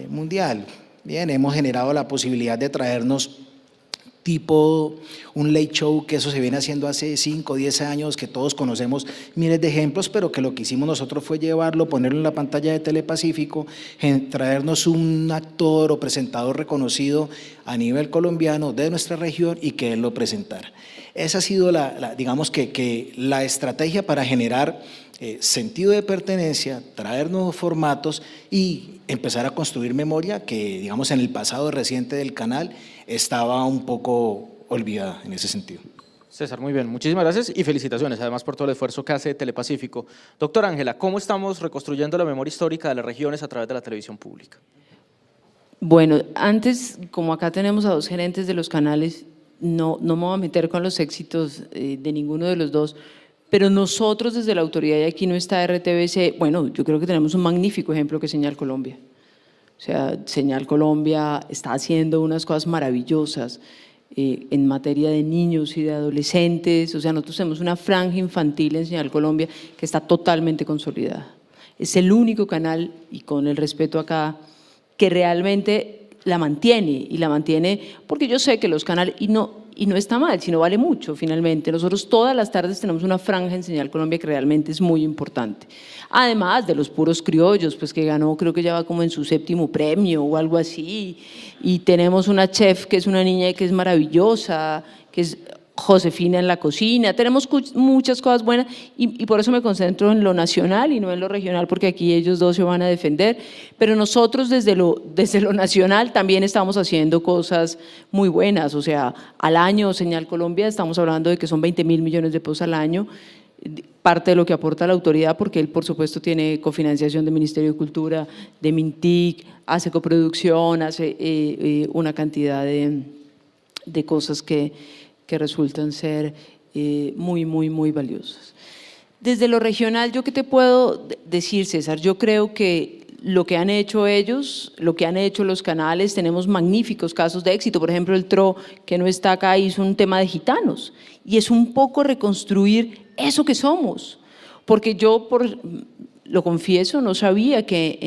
mundial. Bien, hemos generado la posibilidad de traernos tipo un late show, que eso se viene haciendo hace 5 o 10 años, que todos conocemos miles de ejemplos, pero que lo que hicimos nosotros fue llevarlo, ponerlo en la pantalla de Telepacífico, traernos un actor o presentador reconocido a nivel colombiano de nuestra región y que él lo presentara. Esa ha sido digamos que la estrategia para generar sentido de pertenencia, traer nuevos formatos y empezar a construir memoria que, digamos, en el pasado reciente del canal estaba un poco olvidada en ese sentido. César, muy bien, muchísimas gracias y felicitaciones además por todo el esfuerzo que hace Telepacífico. Doctora Ángela, ¿cómo estamos reconstruyendo la memoria histórica de las regiones a través de la televisión pública? Bueno, antes, como acá tenemos a dos gerentes de los canales, no me voy a meter con los éxitos de ninguno de los dos, pero nosotros desde la autoridad, y aquí no está RTBC, bueno, yo creo que tenemos un magnífico ejemplo que es Señal Colombia. O sea, Señal Colombia está haciendo unas cosas maravillosas en materia de niños y de adolescentes. O sea, nosotros tenemos una franja infantil en Señal Colombia que está totalmente consolidada. Es el único canal, y con el respeto acá, que realmente la mantiene, y la mantiene porque yo sé que los canales, y no está mal, sino vale mucho finalmente. Nosotros todas las tardes tenemos una franja en Señal Colombia que realmente es muy importante. Además de los puros criollos, pues que ganó, creo que ya va como en su 7º premio o algo así, y tenemos una chef que es una niña que es maravillosa, que es Josefina en la cocina, tenemos muchas cosas buenas y por eso me concentro en lo nacional y no en lo regional, porque aquí ellos dos se van a defender, pero nosotros desde lo nacional también estamos haciendo cosas muy buenas. O sea, al año Señal Colombia estamos hablando de que son 20.000 millones de pesos al año, parte de lo que aporta la autoridad, porque él por supuesto tiene cofinanciación del Ministerio de Cultura, de Mintic, hace coproducción, hace una cantidad de cosas que resultan ser muy valiosas. Desde lo regional, ¿yo qué te puedo decir, César? Yo creo que lo que han hecho ellos, lo que han hecho los canales, tenemos magníficos casos de éxito. Por ejemplo, el TRO, que no está acá, hizo un tema de gitanos, y es un poco reconstruir eso que somos, porque yo, lo confieso, no sabía que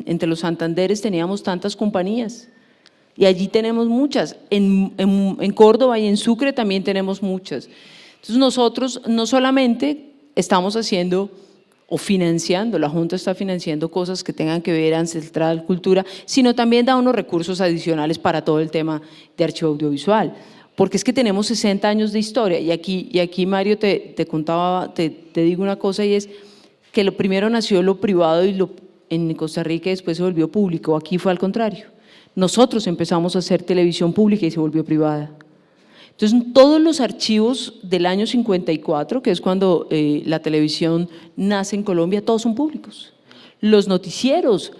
entre los Santanderes teníamos tantas compañías. Y allí tenemos muchas, en Córdoba y en Sucre también tenemos muchas. Entonces nosotros no solamente estamos haciendo o financiando, la Junta está financiando cosas que tengan que ver ancestral, cultura, sino también da unos recursos adicionales para todo el tema de archivo audiovisual, porque es que tenemos 60 años de historia, y aquí Mario te contaba, te digo una cosa, y es que lo primero nació lo privado en Costa Rica y después se volvió público. Aquí fue al contrario. Nosotros empezamos a hacer televisión pública y se volvió privada. Entonces, todos los archivos del año 54, que es cuando la televisión nace en Colombia, todos son públicos. Los noticieros,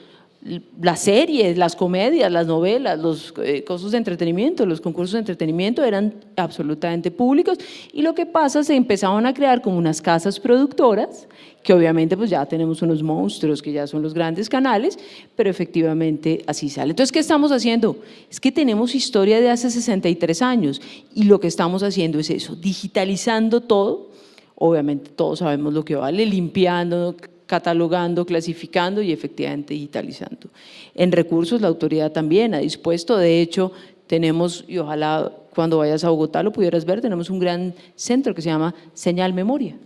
las series, las comedias, las novelas, los cosas de entretenimiento, los concursos de entretenimiento eran absolutamente públicos, y lo que pasa, se empezaron a crear como unas casas productoras, que obviamente pues ya tenemos unos monstruos que ya son los grandes canales, pero efectivamente así sale. Entonces, ¿qué estamos haciendo? Es que tenemos historia de hace 63 años y lo que estamos haciendo es eso, digitalizando todo. Obviamente todos sabemos lo que vale, limpiando, catalogando, clasificando y efectivamente digitalizando. En recursos la autoridad también ha dispuesto, de hecho tenemos, y ojalá cuando vayas a Bogotá lo pudieras ver, tenemos un gran centro que se llama Señal Memoria.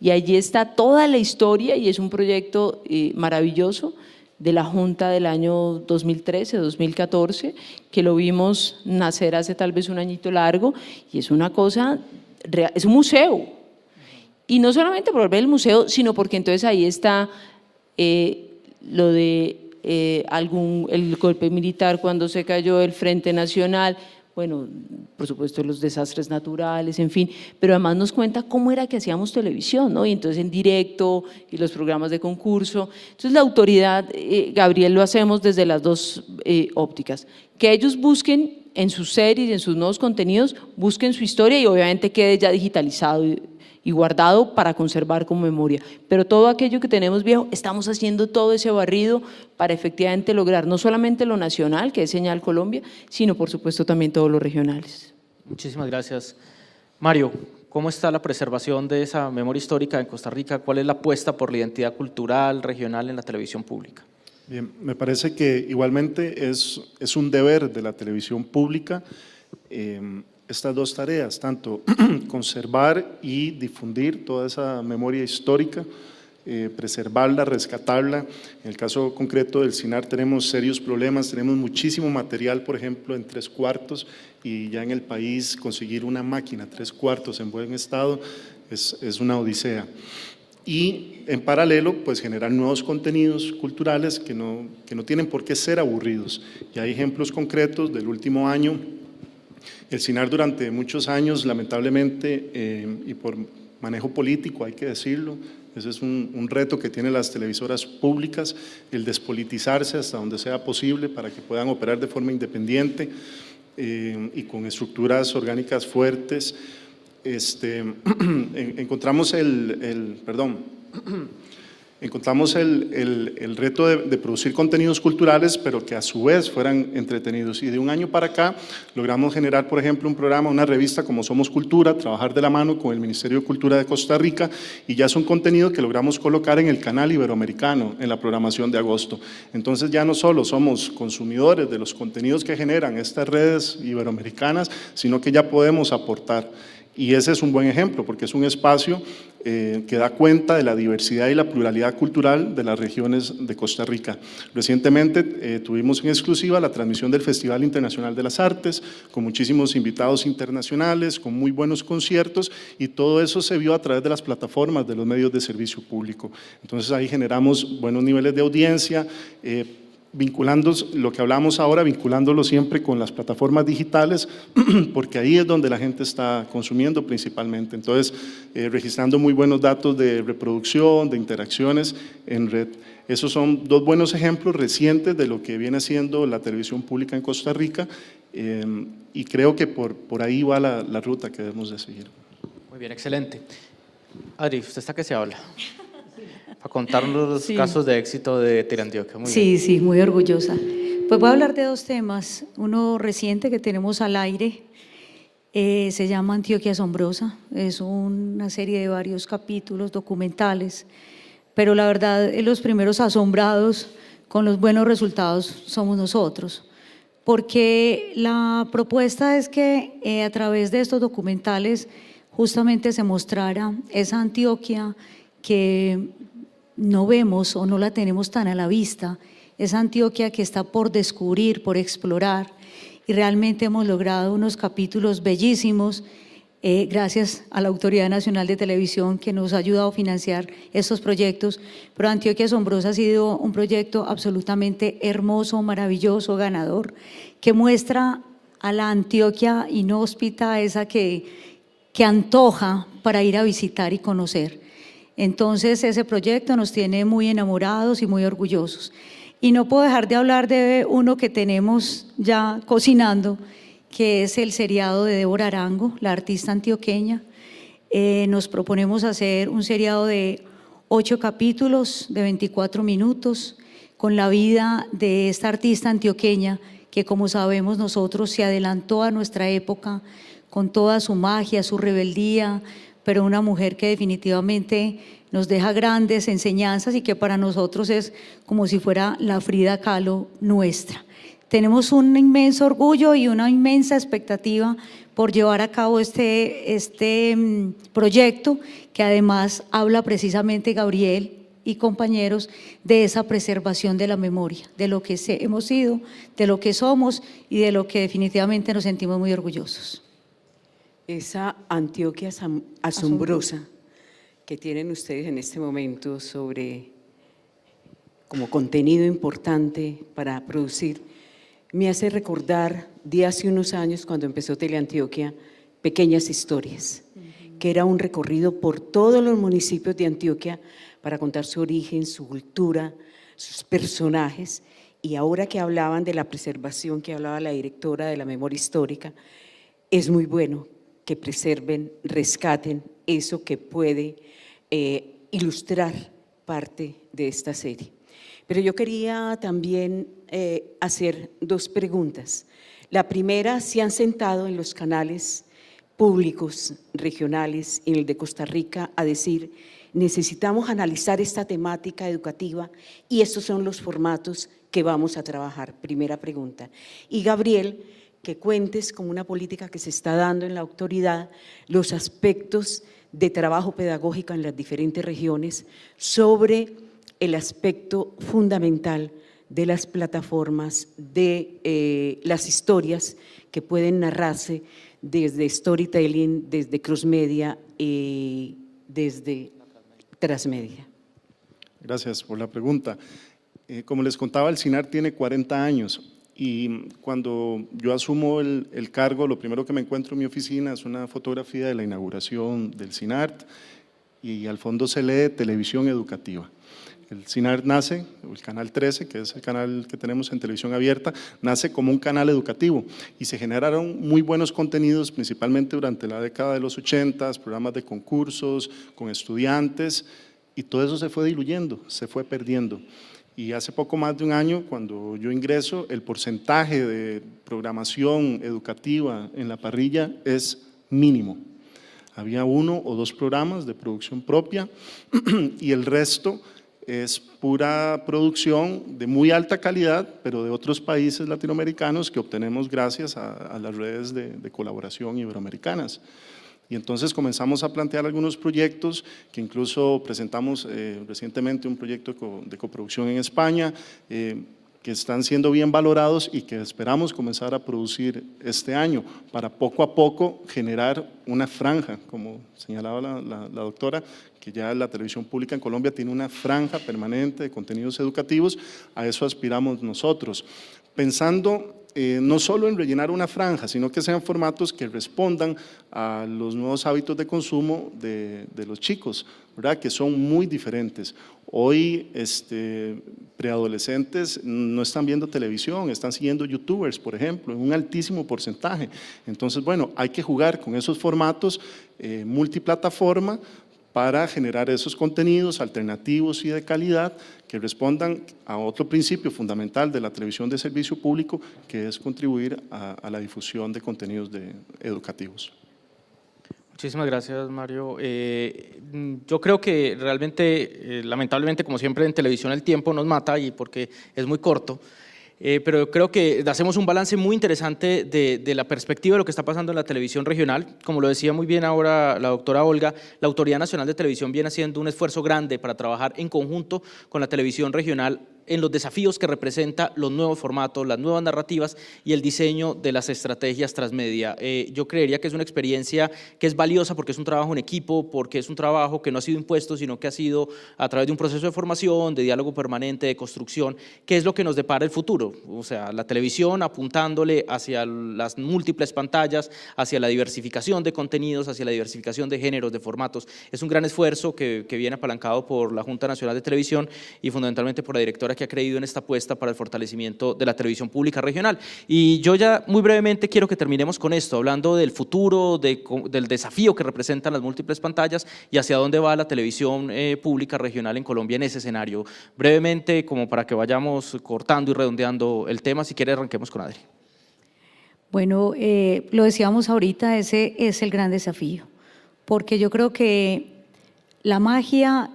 Y allí está toda la historia y es un proyecto maravilloso de la Junta del año 2013, 2014, que lo vimos nacer hace tal vez un añito largo, y es una cosa, es un museo. Y no solamente por ver el museo, sino porque entonces ahí está lo de el golpe militar cuando se cayó el Frente Nacional, bueno, por supuesto los desastres naturales, en fin, pero además nos cuenta cómo era que hacíamos televisión, ¿no? Y entonces en directo y los programas de concurso. Entonces la autoridad, Gabriel, lo hacemos desde las dos ópticas, que ellos busquen en sus series y en sus nuevos contenidos, busquen su historia y obviamente quede ya digitalizado y guardado para conservar como memoria. Pero todo aquello que tenemos viejo, estamos haciendo todo ese barrido para efectivamente lograr no solamente lo nacional, que es Señal Colombia, sino por supuesto también todos los regionales. Muchísimas gracias. Mario, ¿Cómo está la preservación de esa memoria histórica en Costa Rica? ¿Cuál es la apuesta por la identidad cultural, regional en la televisión pública? Bien, me parece que igualmente es un deber de la televisión pública estas dos tareas, tanto conservar y difundir toda esa memoria histórica, preservarla, rescatarla. En el caso concreto del CINAR tenemos serios problemas, tenemos muchísimo material, por ejemplo, en 3/4, y ya en el país conseguir una máquina 3/4 en buen estado es una odisea. Y en paralelo, pues generar nuevos contenidos culturales que no tienen por qué ser aburridos. Y hay ejemplos concretos del último año. El CINAR durante muchos años, lamentablemente, y por manejo político, hay que decirlo, ese es un reto que tienen las televisoras públicas, el despolitizarse hasta donde sea posible para que puedan operar de forma independiente y con estructuras orgánicas fuertes. Encontramos el reto de producir contenidos culturales, pero que a su vez fueran entretenidos. Y de un año para acá logramos generar, por ejemplo, un programa, una revista como Somos Cultura, trabajar de la mano con el Ministerio de Cultura de Costa Rica, y ya es un contenido que logramos colocar en el canal iberoamericano, en la programación de agosto. Entonces ya no solo somos consumidores de los contenidos que generan estas redes iberoamericanas, sino que ya podemos aportar. Y ese es un buen ejemplo, porque es un espacio que da cuenta de la diversidad y la pluralidad cultural de las regiones de Costa Rica. Recientemente tuvimos en exclusiva la transmisión del Festival Internacional de las Artes, con muchísimos invitados internacionales, con muy buenos conciertos, y todo eso se vio a través de las plataformas de los medios de servicio público. Entonces ahí generamos buenos niveles de audiencia, vinculando lo que hablamos ahora, vinculándolo siempre con las plataformas digitales, porque ahí es donde la gente está consumiendo principalmente. Entonces, registrando muy buenos datos de reproducción, de interacciones en red. Esos son dos buenos ejemplos recientes de lo que viene haciendo la televisión pública en Costa Rica, y creo que por ahí va la ruta que debemos de seguir. Muy bien, excelente. Adri, usted está que se habla. A contarnos los casos de éxito de Teleantioquia. Muy bien. Sí, muy orgullosa. Pues voy a hablar de dos temas. Uno reciente que tenemos al aire se llama Antioquia Asombrosa. Es una serie de varios capítulos documentales, pero la verdad, los primeros asombrados con los buenos resultados somos nosotros, porque la propuesta es que a través de estos documentales justamente se mostrara esa Antioquia que no vemos o no la tenemos tan a la vista, esa Antioquia que está por descubrir, por explorar, y realmente hemos logrado unos capítulos bellísimos gracias a la Autoridad Nacional de Televisión que nos ha ayudado a financiar estos proyectos. Pero Antioquia Asombrosa ha sido un proyecto absolutamente hermoso, maravilloso, ganador, que muestra a la Antioquia inhóspita, esa que antoja para ir a visitar y conocer. Entonces ese proyecto nos tiene muy enamorados y muy orgullosos. Y no puedo dejar de hablar de uno que tenemos ya cocinando, que es el seriado de Débora Arango, la artista antioqueña. Nos proponemos hacer un seriado de 8 capítulos de 24 minutos con la vida de esta artista antioqueña que, como sabemos nosotros, se adelantó a nuestra época con toda su magia, su rebeldía, pero una mujer que definitivamente nos deja grandes enseñanzas y que para nosotros es como si fuera la Frida Kahlo nuestra. Tenemos un inmenso orgullo y una inmensa expectativa por llevar a cabo este proyecto, que además habla precisamente, Gabriel y compañeros, de esa preservación de la memoria, de lo que hemos sido, de lo que somos y de lo que definitivamente nos sentimos muy orgullosos. Esa Antioquia asombrosa que tienen ustedes en este momento como contenido importante para producir, me hace recordar de hace unos años cuando empezó Teleantioquia, Pequeñas Historias, que era un recorrido por todos los municipios de Antioquia para contar su origen, su cultura, sus personajes. Y ahora que hablaban de la preservación, que hablaba la directora de la memoria histórica, es muy bueno que preserven, rescaten eso que puede ilustrar parte de esta serie. Pero yo quería también hacer dos preguntas. La primera, ¿se han sentado en los canales públicos regionales, en el de Costa Rica, a decir: necesitamos analizar esta temática educativa y estos son los formatos que vamos a trabajar. Primera pregunta. Y Gabriel, que cuentes con una política que se está dando en la autoridad, los aspectos de trabajo pedagógico en las diferentes regiones sobre el aspecto fundamental de las plataformas, de las historias que pueden narrarse desde storytelling, desde crossmedia y desde transmedia. Gracias por la pregunta. Como les contaba, el CINART tiene 40 años y cuando yo asumo el cargo, lo primero que me encuentro en mi oficina es una fotografía de la inauguración del CINART y al fondo se lee televisión educativa. El CINART nace, el canal 13, que es el canal que tenemos en televisión abierta, nace como un canal educativo y se generaron muy buenos contenidos, principalmente durante la década de los 80, programas de concursos con estudiantes, y todo eso se fue diluyendo, se fue perdiendo. Y hace poco más de un año, cuando yo ingreso, el porcentaje de programación educativa en la parrilla es mínimo. Había 1 o 2 programas de producción propia y el resto es pura producción de muy alta calidad, pero de otros países latinoamericanos que obtenemos gracias a las redes de colaboración iberoamericanas. Y entonces comenzamos a plantear algunos proyectos que incluso presentamos recientemente un proyecto de coproducción en España, que están siendo bien valorados y que esperamos comenzar a producir este año para poco a poco generar una franja, como señalaba la doctora, que ya la televisión pública en Colombia tiene una franja permanente de contenidos educativos. A eso aspiramos nosotros, pensando no solo en rellenar una franja, sino que sean formatos que respondan a los nuevos hábitos de consumo de los chicos, ¿verdad? Que son muy diferentes. Hoy preadolescentes no están viendo televisión, están siguiendo youtubers, por ejemplo, en un altísimo porcentaje. Entonces, bueno, hay que jugar con esos formatos multiplataforma para generar esos contenidos alternativos y de calidad que respondan a otro principio fundamental de la televisión de servicio público, que es contribuir a la difusión de contenidos educativos. Muchísimas gracias, Mario. Yo creo que realmente, lamentablemente, como siempre en televisión el tiempo nos mata y porque es muy corto, pero creo que hacemos un balance muy interesante de la perspectiva de lo que está pasando en la televisión regional. Como lo decía muy bien ahora la doctora Olga, la Autoridad Nacional de Televisión viene haciendo un esfuerzo grande para trabajar en conjunto con la televisión regional en los desafíos que representa los nuevos formatos, las nuevas narrativas y el diseño de las estrategias transmedia. Yo creería que es una experiencia que es valiosa porque es un trabajo en equipo, porque es un trabajo que no ha sido impuesto, sino que ha sido a través de un proceso de formación, de diálogo permanente, de construcción, que es lo que nos depara el futuro. O sea, la televisión apuntándole hacia las múltiples pantallas, hacia la diversificación de contenidos, hacia la diversificación de géneros, de formatos. Es un gran esfuerzo que viene apalancado por la Junta Nacional de Televisión y fundamentalmente por la directora que ha creído en esta apuesta para el fortalecimiento de la televisión pública regional. Y yo ya muy brevemente quiero que terminemos con esto, hablando del futuro, del desafío que representan las múltiples pantallas y hacia dónde va la televisión pública regional en Colombia en ese escenario. Brevemente, como para que vayamos cortando y redondeando el tema, si quiere arranquemos con Adri. Bueno, lo decíamos ahorita, ese es el gran desafío, porque yo creo que la magia,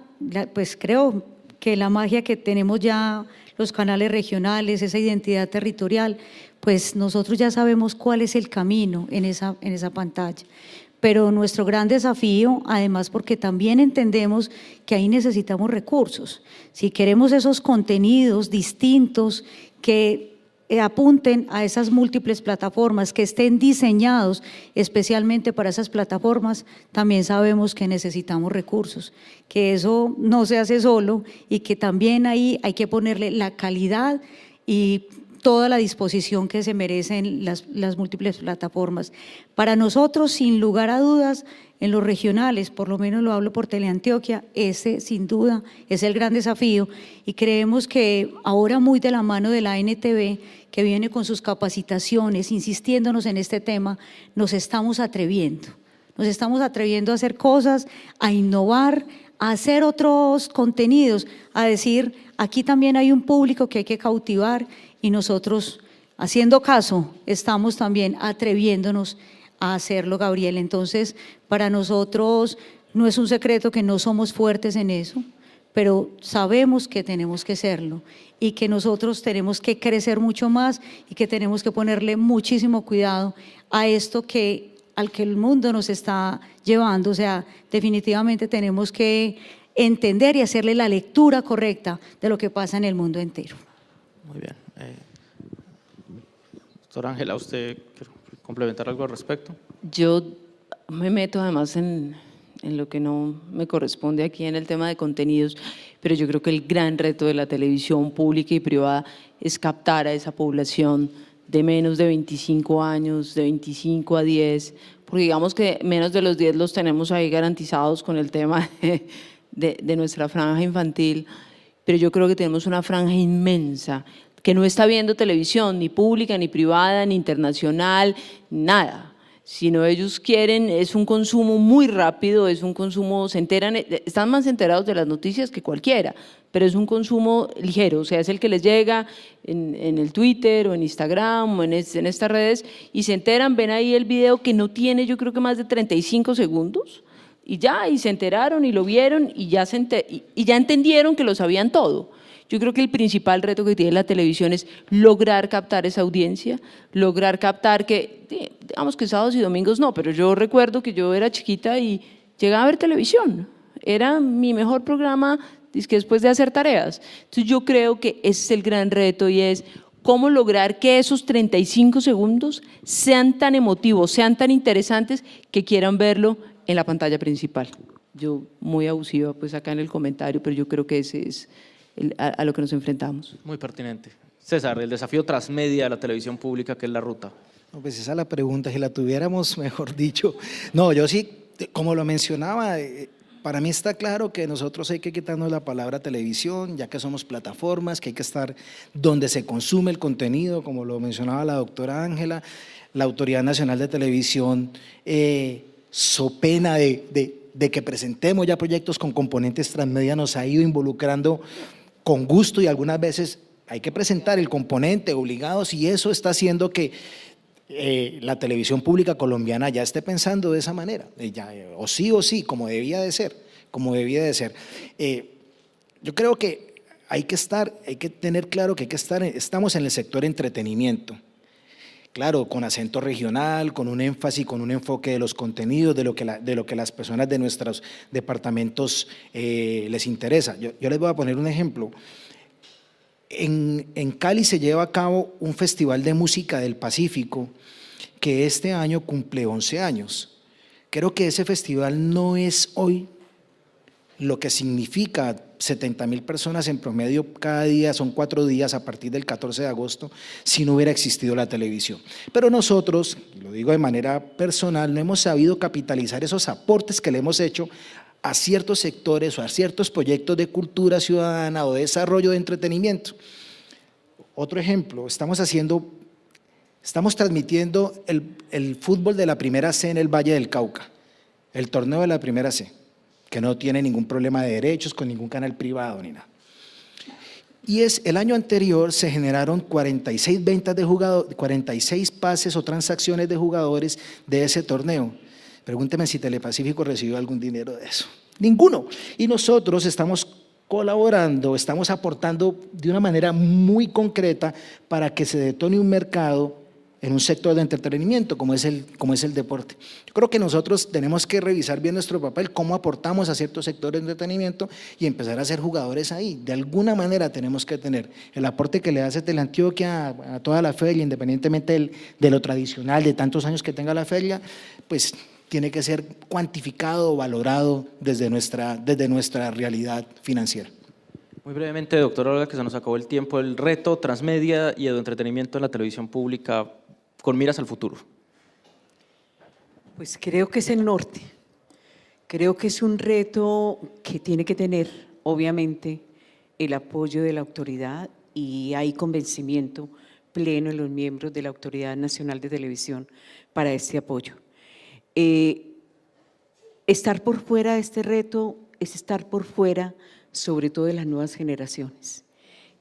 pues creo que la magia que tenemos ya los canales regionales, esa identidad territorial, pues nosotros ya sabemos cuál es el camino en esa pantalla. Pero nuestro gran desafío, además porque también entendemos que ahí necesitamos recursos. Si queremos esos contenidos distintos que apunten a esas múltiples plataformas, que estén diseñados especialmente para esas plataformas, también sabemos que necesitamos recursos, que eso no se hace solo y que también ahí hay que ponerle la calidad y toda la disposición que se merecen las múltiples plataformas. Para nosotros, sin lugar a dudas, en los regionales, por lo menos lo hablo por Teleantioquia, ese sin duda es el gran desafío y creemos que ahora muy de la mano de la ANTV, que viene con sus capacitaciones, insistiéndonos en este tema, nos estamos atreviendo a hacer cosas, a innovar, a hacer otros contenidos, a decir, aquí también hay un público que hay que cautivar y nosotros, haciendo caso, estamos también atreviéndonos a hacerlo, Gabriel. Entonces, para nosotros no es un secreto que no somos fuertes en eso, pero sabemos que tenemos que serlo y que nosotros tenemos que crecer mucho más y que tenemos que ponerle muchísimo cuidado a esto al que el mundo nos está llevando. O sea, definitivamente tenemos que entender y hacerle la lectura correcta de lo que pasa en el mundo entero. Muy bien. Doctora Ángela, ¿usted quiere complementar algo al respecto? Yo me meto además en lo que no me corresponde aquí en el tema de contenidos, pero yo creo que el gran reto de la televisión pública y privada es captar a esa población de menos de 25 años, de 25 a 10, porque digamos que menos de los 10 los tenemos ahí garantizados con el tema de nuestra franja infantil, pero yo creo que tenemos una franja inmensa que no está viendo televisión, ni pública, ni privada, ni internacional, nada. Sino ellos quieren, es un consumo muy rápido, es un consumo, se enteran, están más enterados de las noticias que cualquiera, pero es un consumo ligero, o sea, es el que les llega en el Twitter o en Instagram o en estas redes y se enteran, ven ahí el video que no tiene yo creo que más de 35 segundos y se enteraron y lo vieron y ya entendieron que lo sabían todo. Yo creo que el principal reto que tiene la televisión es lograr captar esa audiencia, lograr captar que, digamos que sábados y domingos no, pero yo recuerdo que yo era chiquita y llegaba a ver televisión, era mi mejor programa después de hacer tareas. Entonces yo creo que ese es el gran reto y es cómo lograr que esos 35 segundos sean tan emotivos, sean tan interesantes que quieran verlo en la pantalla principal. Yo muy abusiva pues acá en el comentario, pero yo creo que ese es a lo que nos enfrentamos. Muy pertinente. César, el desafío transmedia de la televisión pública, ¿qué es la ruta? No, pues esa es la pregunta, si la tuviéramos, mejor dicho. No, yo sí, como lo mencionaba, para mí está claro que nosotros hay que quitarnos la palabra televisión, ya que somos plataformas, que hay que estar donde se consume el contenido, como lo mencionaba la doctora Ángela. La Autoridad Nacional de Televisión, so pena de que presentemos ya proyectos con componentes transmedia, nos ha ido involucrando con gusto y algunas veces hay que presentar el componente obligados y eso está haciendo que la televisión pública colombiana ya esté pensando de esa manera, o sí, como debía de ser, yo creo que hay que tener claro que estamos en el sector entretenimiento, claro, con acento regional, con un énfasis, con un enfoque de los contenidos, de lo que las personas de nuestros departamentos les interesa. Yo les voy a poner un ejemplo. En Cali se lleva a cabo un festival de música del Pacífico que este año cumple 11 años. Creo que ese festival no es hoy lo que significa 70.000 personas en promedio cada día, son 4 días a partir del 14 de agosto, si no hubiera existido la televisión. Pero nosotros, lo digo de manera personal, no hemos sabido capitalizar esos aportes que le hemos hecho a ciertos sectores o a ciertos proyectos de cultura ciudadana o de desarrollo de entretenimiento. Otro ejemplo, estamos transmitiendo el fútbol de la Primera C en el Valle del Cauca, el torneo de la Primera C, que no tiene ningún problema de derechos con ningún canal privado ni nada. Y el año anterior se generaron 46 ventas de jugadores, 46 pases o transacciones de jugadores de ese torneo. Pregúnteme si Telepacífico recibió algún dinero de eso. Ninguno. Y nosotros estamos colaborando, estamos aportando de una manera muy concreta para que se detone un mercado en un sector de entretenimiento como es el deporte. Yo creo que nosotros tenemos que revisar bien nuestro papel, cómo aportamos a ciertos sectores de entretenimiento y empezar a ser jugadores ahí. De alguna manera tenemos que tener el aporte que le hace Teleantioquia a toda la feria, independientemente de lo tradicional, de tantos años que tenga la feria, pues tiene que ser cuantificado o valorado desde nuestra realidad financiera. Muy brevemente, doctora Olga, que se nos acabó el tiempo, el reto transmedia y de entretenimiento en la televisión pública con miras al futuro. Pues creo que es el norte. Creo que es un reto que tiene que tener, obviamente, el apoyo de la autoridad y hay convencimiento pleno en los miembros de la Autoridad Nacional de Televisión para este apoyo. Estar por fuera de este reto es estar por fuera sobre todo de las nuevas generaciones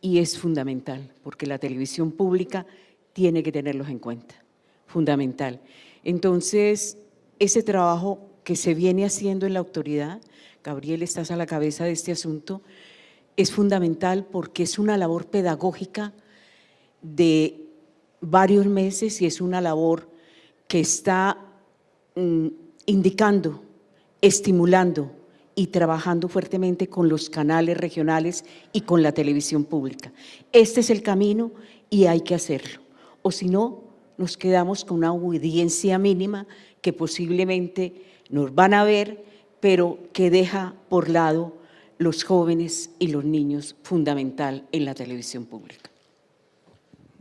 y es fundamental porque la televisión pública tiene que tenerlos en cuenta, fundamental. Entonces, ese trabajo que se viene haciendo en la autoridad, Gabriel, estás a la cabeza de este asunto, es fundamental porque es una labor pedagógica de varios meses y es una labor que está indicando, estimulando y trabajando fuertemente con los canales regionales y con la televisión pública. Este es el camino y hay que hacerlo, o si no, nos quedamos con una audiencia mínima que posiblemente nos van a ver, pero que deja por lado los jóvenes y los niños, fundamental en la televisión pública.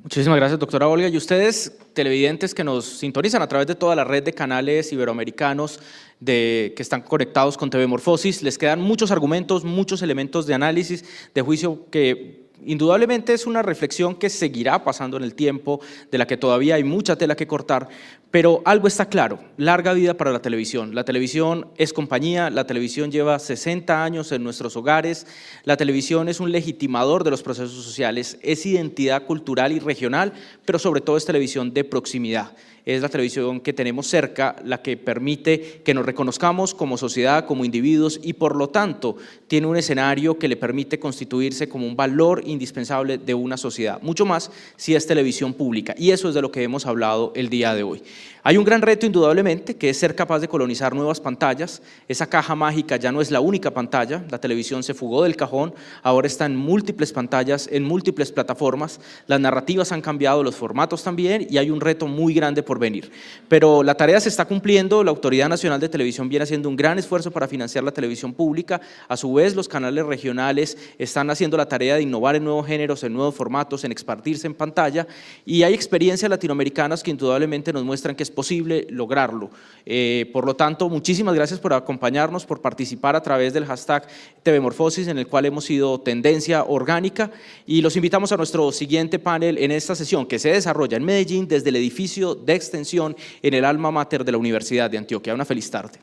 Muchísimas gracias, doctora Olga. Y ustedes, televidentes que nos sintonizan a través de toda la red de canales iberoamericanos que están conectados con TV Morfosis, les quedan muchos argumentos, muchos elementos de análisis, de juicio que indudablemente es una reflexión que seguirá pasando en el tiempo, de la que todavía hay mucha tela que cortar, pero algo está claro: larga vida para la televisión. La televisión es compañía, la televisión lleva 60 años en nuestros hogares, la televisión es un legitimador de los procesos sociales, es identidad cultural y regional, pero sobre todo es televisión de proximidad. Es la televisión que tenemos cerca, la que permite que nos reconozcamos como sociedad, como individuos, y por lo tanto tiene un escenario que le permite constituirse como un valor indispensable de una sociedad, mucho más si es televisión pública, y eso es de lo que hemos hablado el día de hoy. Hay un gran reto indudablemente, que es ser capaz de colonizar nuevas pantallas. Esa caja mágica ya no es la única pantalla, la televisión se fugó del cajón, ahora está en múltiples pantallas, en múltiples plataformas, las narrativas han cambiado, los formatos también, y hay un reto muy grande por venir. Pero la tarea se está cumpliendo, la Autoridad Nacional de Televisión viene haciendo un gran esfuerzo para financiar la televisión pública, a su vez los canales regionales están haciendo la tarea de innovar en nuevos géneros, en nuevos formatos, en expandirse en pantalla, y hay experiencias latinoamericanas que indudablemente nos muestran que es posible lograrlo. Por lo tanto, muchísimas gracias por acompañarnos, por participar a través del hashtag TV Morfosis, en el cual hemos sido tendencia orgánica, y los invitamos a nuestro siguiente panel en esta sesión que se desarrolla en Medellín desde el edificio de extensión en el alma mater de la Universidad de Antioquia. Una feliz tarde.